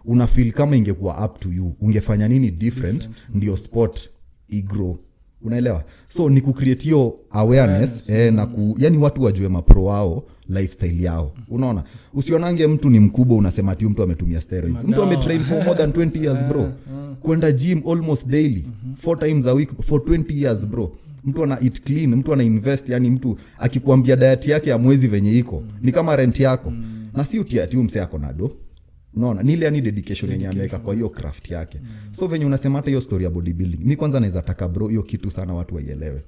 Una feel kama ingekuwa up to you, ungefanya nini different ndio sport igrow? Unaelewa? So ni kucreate hiyo awareness na yani watu wajue mapro wao, lifestyle yao. Unaona? Usionange mtu ni mkubwa unasema ati mtu ametumia steroids. Mtu ametrain for more than 20 years bro. Kwenda gym almost daily, 4 times a week for 20 years bro. mtu ana eat clean, mtu ana invest, yani mtu akikuambia diet yake ya mwezi venye iko ni kama rent yako na si utiati mse yako na do. Unaona ni ile yani dedication yenye ameweka kwa hiyo craft yake. So venye unasema hata hiyo story ya bodybuilding, mimi kwanza naweza taka bro hiyo kitu sana watu waielewe.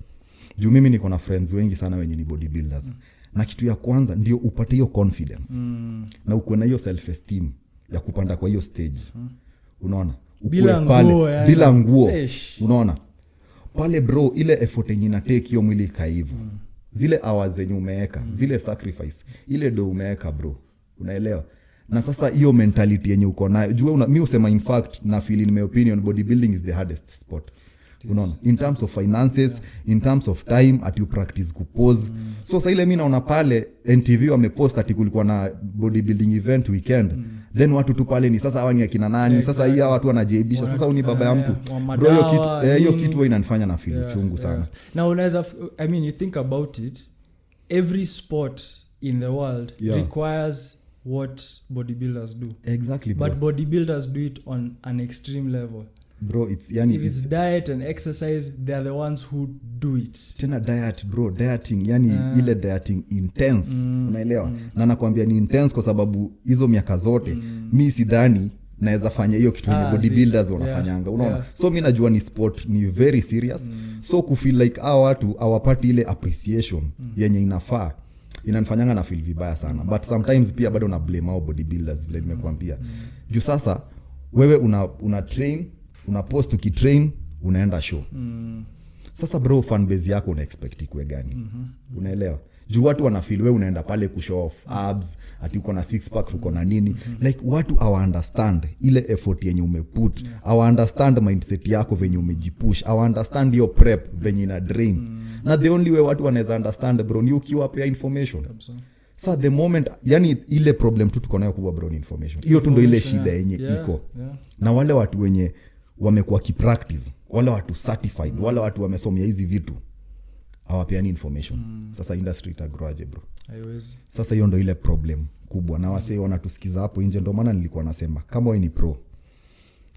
Juu mimi niko na friends wengi sana wenye ni bodybuilders. Na kitu ya kwanza ndio upate hiyo confidence. Na ukuwe na hiyo self esteem ya kupanda kwa hiyo stage. Unaona? Bila pale nguo, yani. Bila nguo. Unaona? Pale bro ile effort yenye na take hiyo mwili kaivu. Zile hours zenye umeweka, zile sacrifice, ile do umeweka bro. Unaelewa? Na sasa hiyo mentality yenye uko nayo. Jua mimi usema in fact na feel in my opinion bodybuilding is the hardest sport. Unaona? In terms of finances, in terms of time at you practice kupose. So sasa ile mimi naona pale NTV wamepost ati kulikuwa na bodybuilding event weekend. Then watu tu pale ni sasa hawa ni akina nani? Sasa hii watu wanajiebisha. Sasa uni baba ya mtu. Bro hiyo kitu inanifanya na feel chungu sana. Now unaweza I mean you think about it, every sport in the world requires what bodybuilders do. Exactly bro. But bodybuilders do it on an extreme level. Bro it's yani if it's diet and exercise, they are the ones who do it. Tena diet bro, dieting yani ile dieting intense. Unaelewa? Na nakwambia ni intense kwa sababu hizo miaka zote mimi sidhani naweza fanya hiyo kitu yenye bodybuilders wanafanyanga. Unaona? So mimi najua ni sport ni very serious. So ku feel like hao watu hawapati ile appreciation yenye inafaa inanifanyanga na feel vibaya sana. But sometimes pia bado na blame au bodybuilders vile nimekuambia. Juu sasa wewe una train, una post ukitrain, unaenda show. Sasa bro fan base yako una expect ikue gani? Unaelewa? Juu watu wana feel wewe unaenda pale ku show off abs, ati uko na six pack uko na nini. Like watu hawa understand ile effort yenye umeput. Hawa understand mindset yako venye umejipush. Hawa understand your prep venye ina drain. Na the only way watu wanaweza understand bro ni ukiwapea information. Sa the moment yani ile problem tu tuko nayo kubwa bro ni information. Hiyo tu ndio ile shida yenye iko. Na wale watu wenye wamekuwa kipractice, wale watu certified, wale watu wamesomea hizi vitu hawapeani information. Sasa industry itagrowaje bro? Haiwezi. Sasa hiyo ndio ile problem kubwa. Na wasee wanatusikiza hapo nje, ndio maana nilikuwa nasema kama wewe ni pro,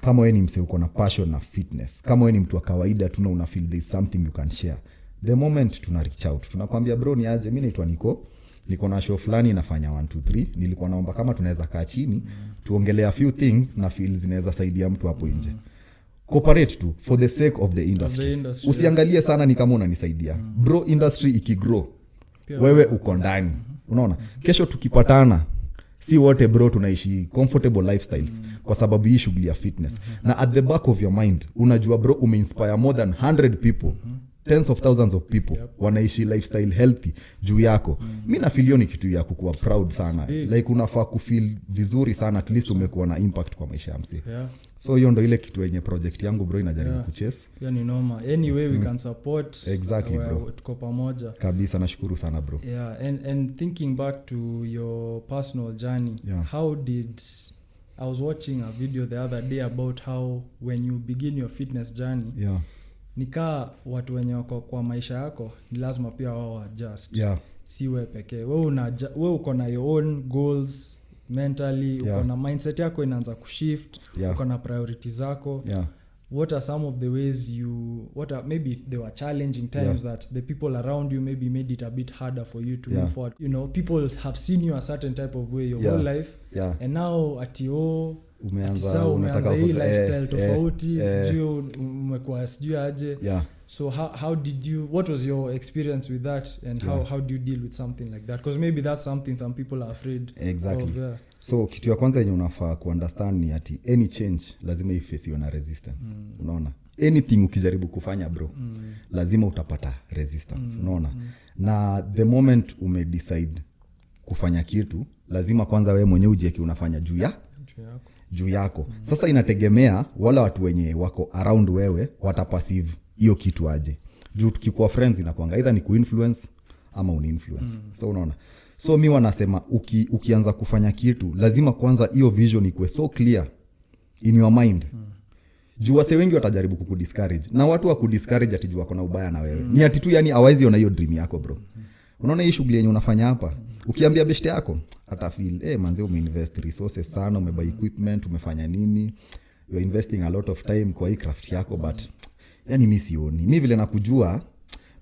kama wewe ni msee uko na passion na fitness, kama wewe ni mtu wa kawaida tu na una feel there is something you can share, the moment tuna reach out tunakwambia bro ni aje, mimi naitwa Nico, niko na show fulani nafanya 1 2 3, nilikuwa naomba kama tunaweza kaa chini tuongelea a few things na feel zinaweza saidia mtu hapo nje. Cooperate tu for the sake of the industry. Usiangalie sana ni kama unanisaidia. Bro industry ikigrow wewe uko ndani. Unaona? Kesho tukipatana si wote bro tunaishi comfortable lifestyles kwa sababu hii shughuli ya fitness. Na at the back of your mind unajua bro umeinspire more than 100 people. Tens of thousands of people wanaishi lifestyle healthy juu yako. Mimi na feel ni kitu ya kukuwa proud sana. Like unafaa kufeel vizuri sana, at least umekuwa na impact kwa maisha ya msee. So hiyo ndio ile kitu yenye project yangu bro inajaribu kuchase. Yani noma. Anyway we can support. Exactly bro. Tuko pamoja. Kabisa, nashukuru sana bro. Yeah, and thinking back to your personal journey, how did I was watching a video the other day about how when you begin your fitness journey, nika watu wenye wako kwa maisha yako ni lazima pia wao adjust. Si wewe pekee. Wewe uko na your own goals mentally, uko na mindset yako inaanza kushift, uko na priorities zako. What are some of the ways maybe there were challenging times that the people around you maybe made it a bit harder for you to move forward? You know, people have seen you a certain type of way your whole life, and now umeanza hii lifestyle tofauti, sijui umekuwa sijui aje. So how did you, what was your experience with that, and how do you deal with something like that? Because maybe that's something some people are afraid of. So kitu ya kwanza yenye unafaa kuunderstand ni ati any change lazima ifesiwe na resistance. Unaona? Anything ukijaribu kufanya bro, lazima utapata resistance. Unaona? Na the moment umedecide kufanya kitu, lazima kwanza wewe mwenyewe ujieke unafanya juu yako. Sasa inategemea wala watu wenye wako around wewe wataperceive hiyo kitu aje. Juu tukikuwa friends inakuanga either ni kuinfluence ama uninfluence. So unaona? So mimi wanasema ukianza kufanya kitu lazima kwanza hiyo vision ikuwe so clear in your mind. Juu wase wengi watajaribu kukudiscourage. Na watu wa kudiscourage atijua wako na ubaya na wewe. Ni ati tu yani hawezi ona hiyo dream yako bro. Unaona hii shughuli yenye unafanya hapa, ukiambia best yako ata feel manze umeinvest resources sana, umebuy equipment, umefanya nini, you're investing a lot of time kwa hii craft yako, but yani mimi sioni. Mimi vile nakujua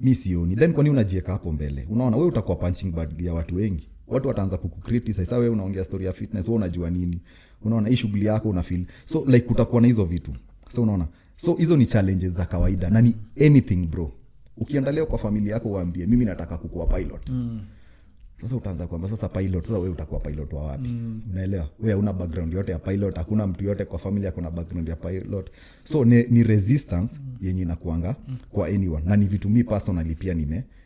mi sioni. Then kwa nini unajieka hapo mbele? Unaona wewe utakuwa punching bag ya watu wengi. Watu wataanza kukucriticize. Sasa wewe unaongea story ya fitness, wewe unajua nini? Unaona hii shughuli yako una feel. So like kutakuwa na hizo vitu. Sasa unaona. So hizo ni challenges za kawaida na ni anything bro. Ukienda leo kwa familia yako uambie mimi nataka kukuwa pilot. Sasa utaanza kwamba sasa pilot, sasa wewe utakuwa pilot wa wapi? Unaelewa? Wewe una background yote ya pilot, hakuna mtu yote kwa familia yako na background ya pilot. So ni resistance yenye inakuanga kwa anyone. Na ni vitu mimi personally pia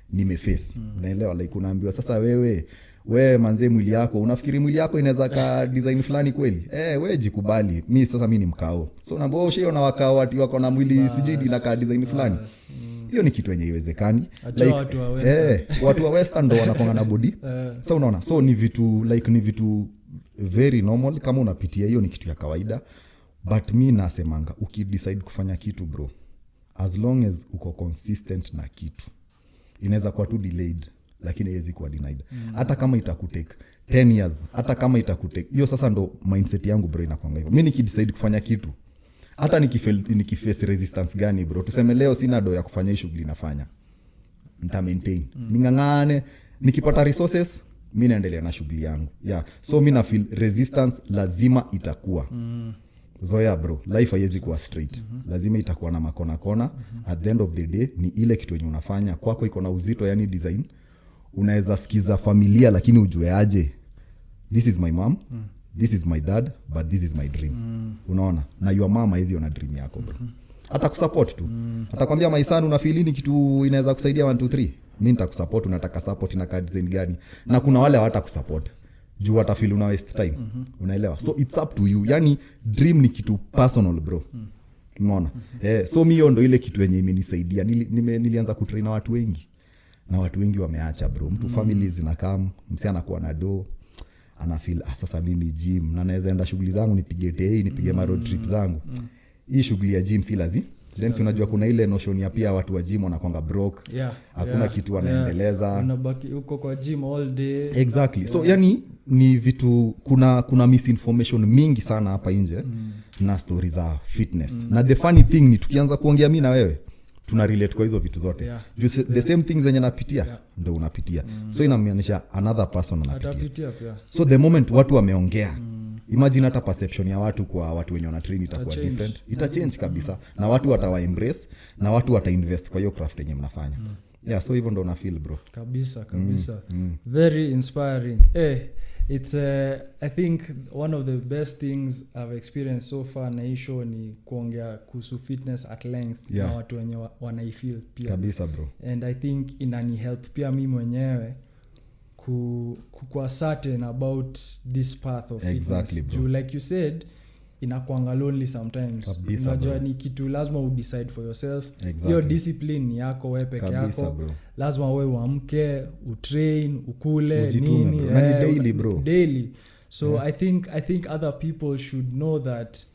nimeface. Unaelewa? Like unaambiwa sasa wewe manze mwili yako, unafikiri mwili yako inaweza ka design fulani kweli? Wewe jikubali. Mimi ni mkao. So unaambiwa ushiona wakao ati wako na mwili sijui inakaa design fulani. Hiyo ni kitu yenye iwezekani. Like watu wa western ndo wanakonga na body. So unaona, so ni vitu very normal kama unapitia, hiyo ni kitu ya kawaida. But mi nasemanga ukidecide kufanya kitu bro, as long as uko consistent na kitu, inaweza kuwa tu delayed lakini haiwezi kuwa denied. Hata kama itakutake 10 years, hata kama itakutake, hiyo sasa ndo mindset yangu bro inakuanga hivyo. Mimi nikidecide kufanya kitu, hata nikiface resistance gani bro, tuseme leo sina do ya kufanya hii shughuli nafanya, nita maintain. Ningangane, nikipata resources mimi naendelea na shughuli yangu. So mimi na feel resistance lazima itakuwa. Zoea bro, life haiwezi kuwa straight. Lazima itakuwa na makona. At the end of the day ni ile kitu yenye unafanya kwako iko na uzito, yani design. Unaweza sikiza familia lakini ujue aje this is my mom, this is my dad, but this is my dream. Unaona? Na your mama hizi ona dream yako bro. Hata kusupport tu. Hata kwambia my son una feel ni kitu inaweza kusaidia 1 2 3. Mimi nitakusupport, unataka support ina card design gani? Na kuna wale hawata kusupport. Juu hata feel una waste time. Unaelewa? So it's up to you. Yani dream ni kitu personal bro. Unaona? So mimi ndo ile kitu yenye imenisaidia. Nilianza kutrain watu wengi. Na watu wengi wameacha bro. Mtu families zinakam, msi anakuwa na do, ana feel sasa mimi gym na naweza enda shughuli zangu nipige tei, nipige road trip zangu. Hii shughuli ya gym si lazima. Then unajua kuna ile notion ya pia watu wa gym wanakuanga broke. Hakuna kitu wanaendeleza. Unabaki uko kwa gym all day. Exactly. So yani ni vitu, kuna misinformation mingi sana hapa nje na stories za fitness. Na the funny thing ni tukianza kuongea mimi na wewe tuna relate kwa hizo vitu zote. The same things zenye napitia ndio unapitia. So inamaanisha another person anapitia pia. So the moment watu wameongea, imagine hata perception ya watu kwa watu wenye wana train itakuwa different. Ita change kabisa. Na watu watawa embrace na watu wata invest kwa hiyo craft yenye mnafanya. So hivyo ndo una feel bro. Kabisa. Very inspiring. It's I think one of the best things I've experienced so far na hii show ni kuongea kuhusu fitness at length na watu wenye wanaifeel pia. Kabisa bro. And I think inani help pia mimi mwenyewe kuwa certain about this path of exactly, fitness. Bro. Like you said, inakuanga lonely sometimes. Unajua ni kitu lazima udecide for yourself. Hiyo discipline yako wewe peke yako. Bro. Lazima wewe uamke, utrain, ukule, nini. Daily bro. Daily. So I think other people should know that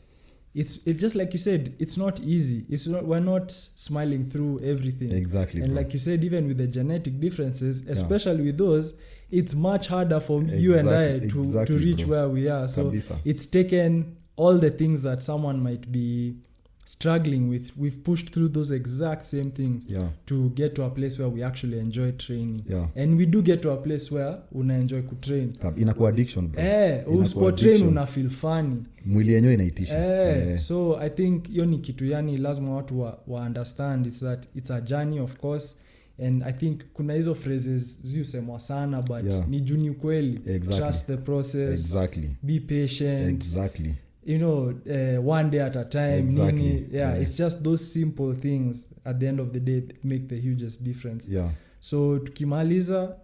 it's just like you said, it's not easy. We're not smiling through everything. Exactly. And bro. Like you said, even with the genetic differences, especially with those, it's much harder for you and I to reach bro. where we are. So Kabisa. It's taken all the things that someone might be struggling with, we've pushed through those exact same things to get to a place where we actually enjoy training. And we do get to a place where una enjoy kutrain. Inakuwa addiction bro. Usipo train una feel funny. Mwili yenyewe inaitisha. So I think hiyo ni kitu yani lazima watu wa understand is that it's a journey of course. And I think kuna hizo phrases ziusemwa sana but ni juni ukweli. Trust the process. Be patient. You know, one day at a time. Nini, it's just those simple things at the end of the day that make the hugest difference. So tukimaliza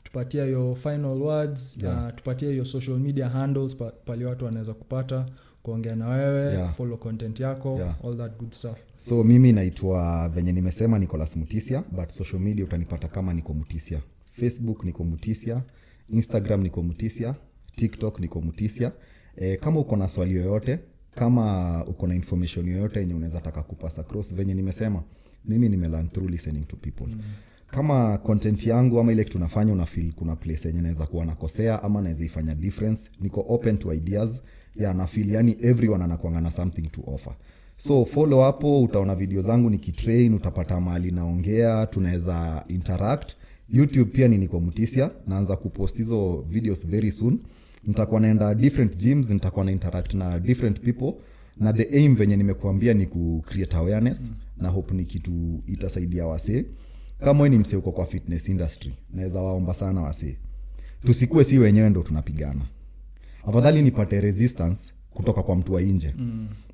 tupatia your final words, tupatia your social media handles pale watu wanaweza kupata kuongea na wewe, follow content yako, all that good stuff. So mimi naitwa venye nimesema Nicolas Mutisya, but social media utanipata kama Nico Mutisya. Facebook Nico Mutisya, Instagram Nico Mutisya, TikTok Nico Mutisya. Kama uko na swali yoyote, kama uko na information yoyote yenye unaweza taka kupasa across, venye nimesema mimi nimelearn through listening to people. Kama content yangu ama ile kitu nafanya una feel kuna place yenye naweza kuwa nakosea ama naweza ifanya difference, niko open to ideas. Na feel yani everyone anakuanga na something to offer. So follow hapo, utaona video zangu nikitrain, utapata mahali naongea, tunaweza interact. YouTube pia ni Nico Mutisya, naanza kupost hizo videos very soon. Nitakuwa naenda different gyms, nitakuwa na interact na different people, na the aim venye nimekuambia ni ku create awareness, na hope ni kitu itasaidia wasee. Kama wewe ni msee uko kwa fitness industry, naweza waomba sana wasee, tusikue si wenyewe ndo tunapigana. Afadhali nipate resistance kutoka kwa mtu wa nje.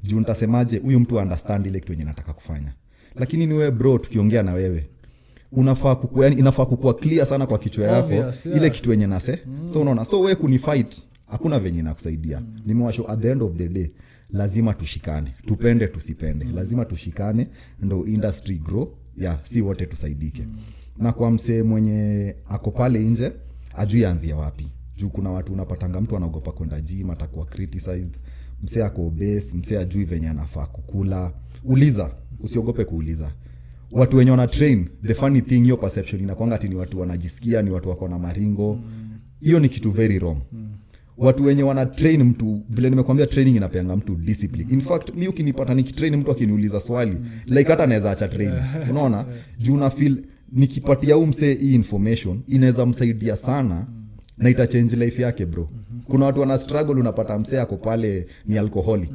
Juu nitasemaje huyu mtu understand ile kitu yenye nataka kufanya. Lakini ni wewe bro, tukiongea na wewe unafaa kukua, yani inafaa kukua clear sana kwa kichwa yako ile kitu yenye nase. So unaona, so wewe kunifight hakuna venye nakusaidia. Nimewasho at the end of the day lazima tushikane. Tupende tusipende. Lazima tushikane ndo industry grow. Si wote tusaidike. Na kwa msee mwenye ako pale nje ajui anzia wapi. Juu kuna watu unapatanga mtu anaogopa kwenda gym, atakuwa criticized. Msee ako obese, msee ajui venye anafaa kukula. Uliza, usiogope kuuliza. Watu wenye wana train, the funny thing, hiyo perception inakuanga ati ni watu wanajisikia, ni watu wako na maringo. Hiyo ni kitu very wrong. Watu wenye wana train mtu, vile nimekuambia training inapeanga mtu discipline. In fact, mimi ukinipata nikitrain mtu akiniuliza swali, like hata naweza acha training. Unaona? Juu na feel nikipatia msee hii information inaweza msaidia sana na ita change life yake bro. Kuna watu wana struggle, unapata msee ako pale ni alcoholic.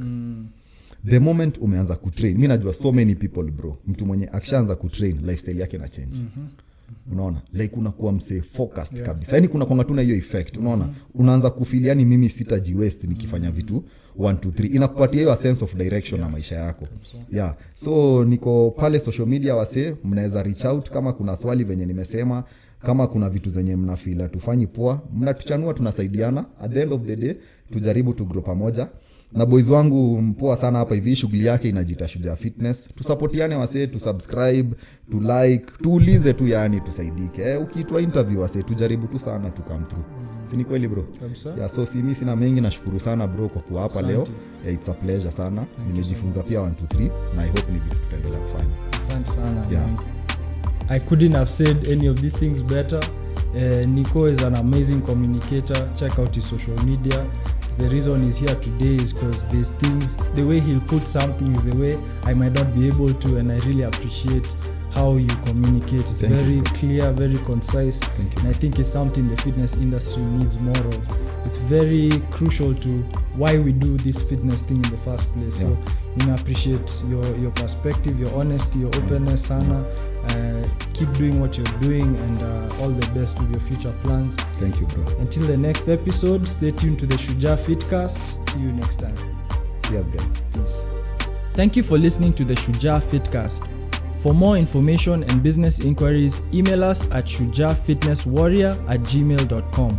The moment umeanza kutrain, mimi najua so many people bro, mtu mwenye akishaanza kutrain lifestyle yake na change. Unaona, like unakuwa msee focused kabisa. Yani kuna kwanga tuna hiyo effect. Unaona, unaanza kufeel yani mimi sitaji waste nikifanya vitu 1 2 3. Inakupatia hiyo sense of direction na maisha yako. So niko pale social media wasee, mnaweza reach out kama kuna swali venye nimesema, kama kuna vitu zenye mnafeel tufanyi poa, mnatuchanua, tunasaidiana. At the end of the day tujaribu tu grow pamoja. Na boys wangu mpoa sana hapa hivi, shughuli yake inajiita Shujaa Fitness. Tusupportiane wasee, tu subscribe, tu like, tuulize tu, yani tusaidike. Ukiitwa interview wasee, tujaribu tu sana tu come through. Si ni kweli bro? So si mimi sina mengi, nashukuru sana bro kwa kuwa hapa leo. It's a pleasure sana. Nimejifunza pia 1 2 3 na I hope ni vitu tutaendelea kufanya. Asante sana. I couldn't have said any of these things better. Nico is an amazing communicator. Check out his social media. The reason he's here today is because there's things, the way he'll put something is the way I might not be able to, and I really appreciate how you communicate. It's very clear, very concise, and I think it's something the fitness industry needs more of. It's very crucial to why we do this fitness thing in the first place. So I appreciate your perspective, your honesty, your openness, Sana. Keep doing what you're doing, and all the best with your future plans. Thank you bro. Until the next episode, stay tuned to the Shujaa Fitcast. See you next time. Cheers guys. Peace. Thank you for listening to the Shujaa Fitcast. For more information and business inquiries, email us at shujaafitnesswarrior@gmail.com.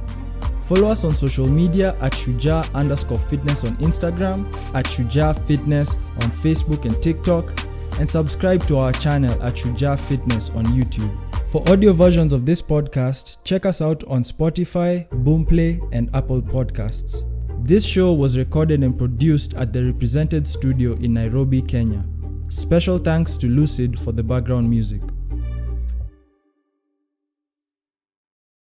Follow us on social media at Shujaa_fitness on Instagram, at Shujaa Fitness on Facebook and TikTok, and subscribe to our channel at Shujaa Fitness on YouTube. For audio versions of this podcast, check us out on Spotify, Boomplay, and Apple Podcasts. This show was recorded and produced at the Represented Studio in Nairobi, Kenya. Special thanks to Lucid for the background music.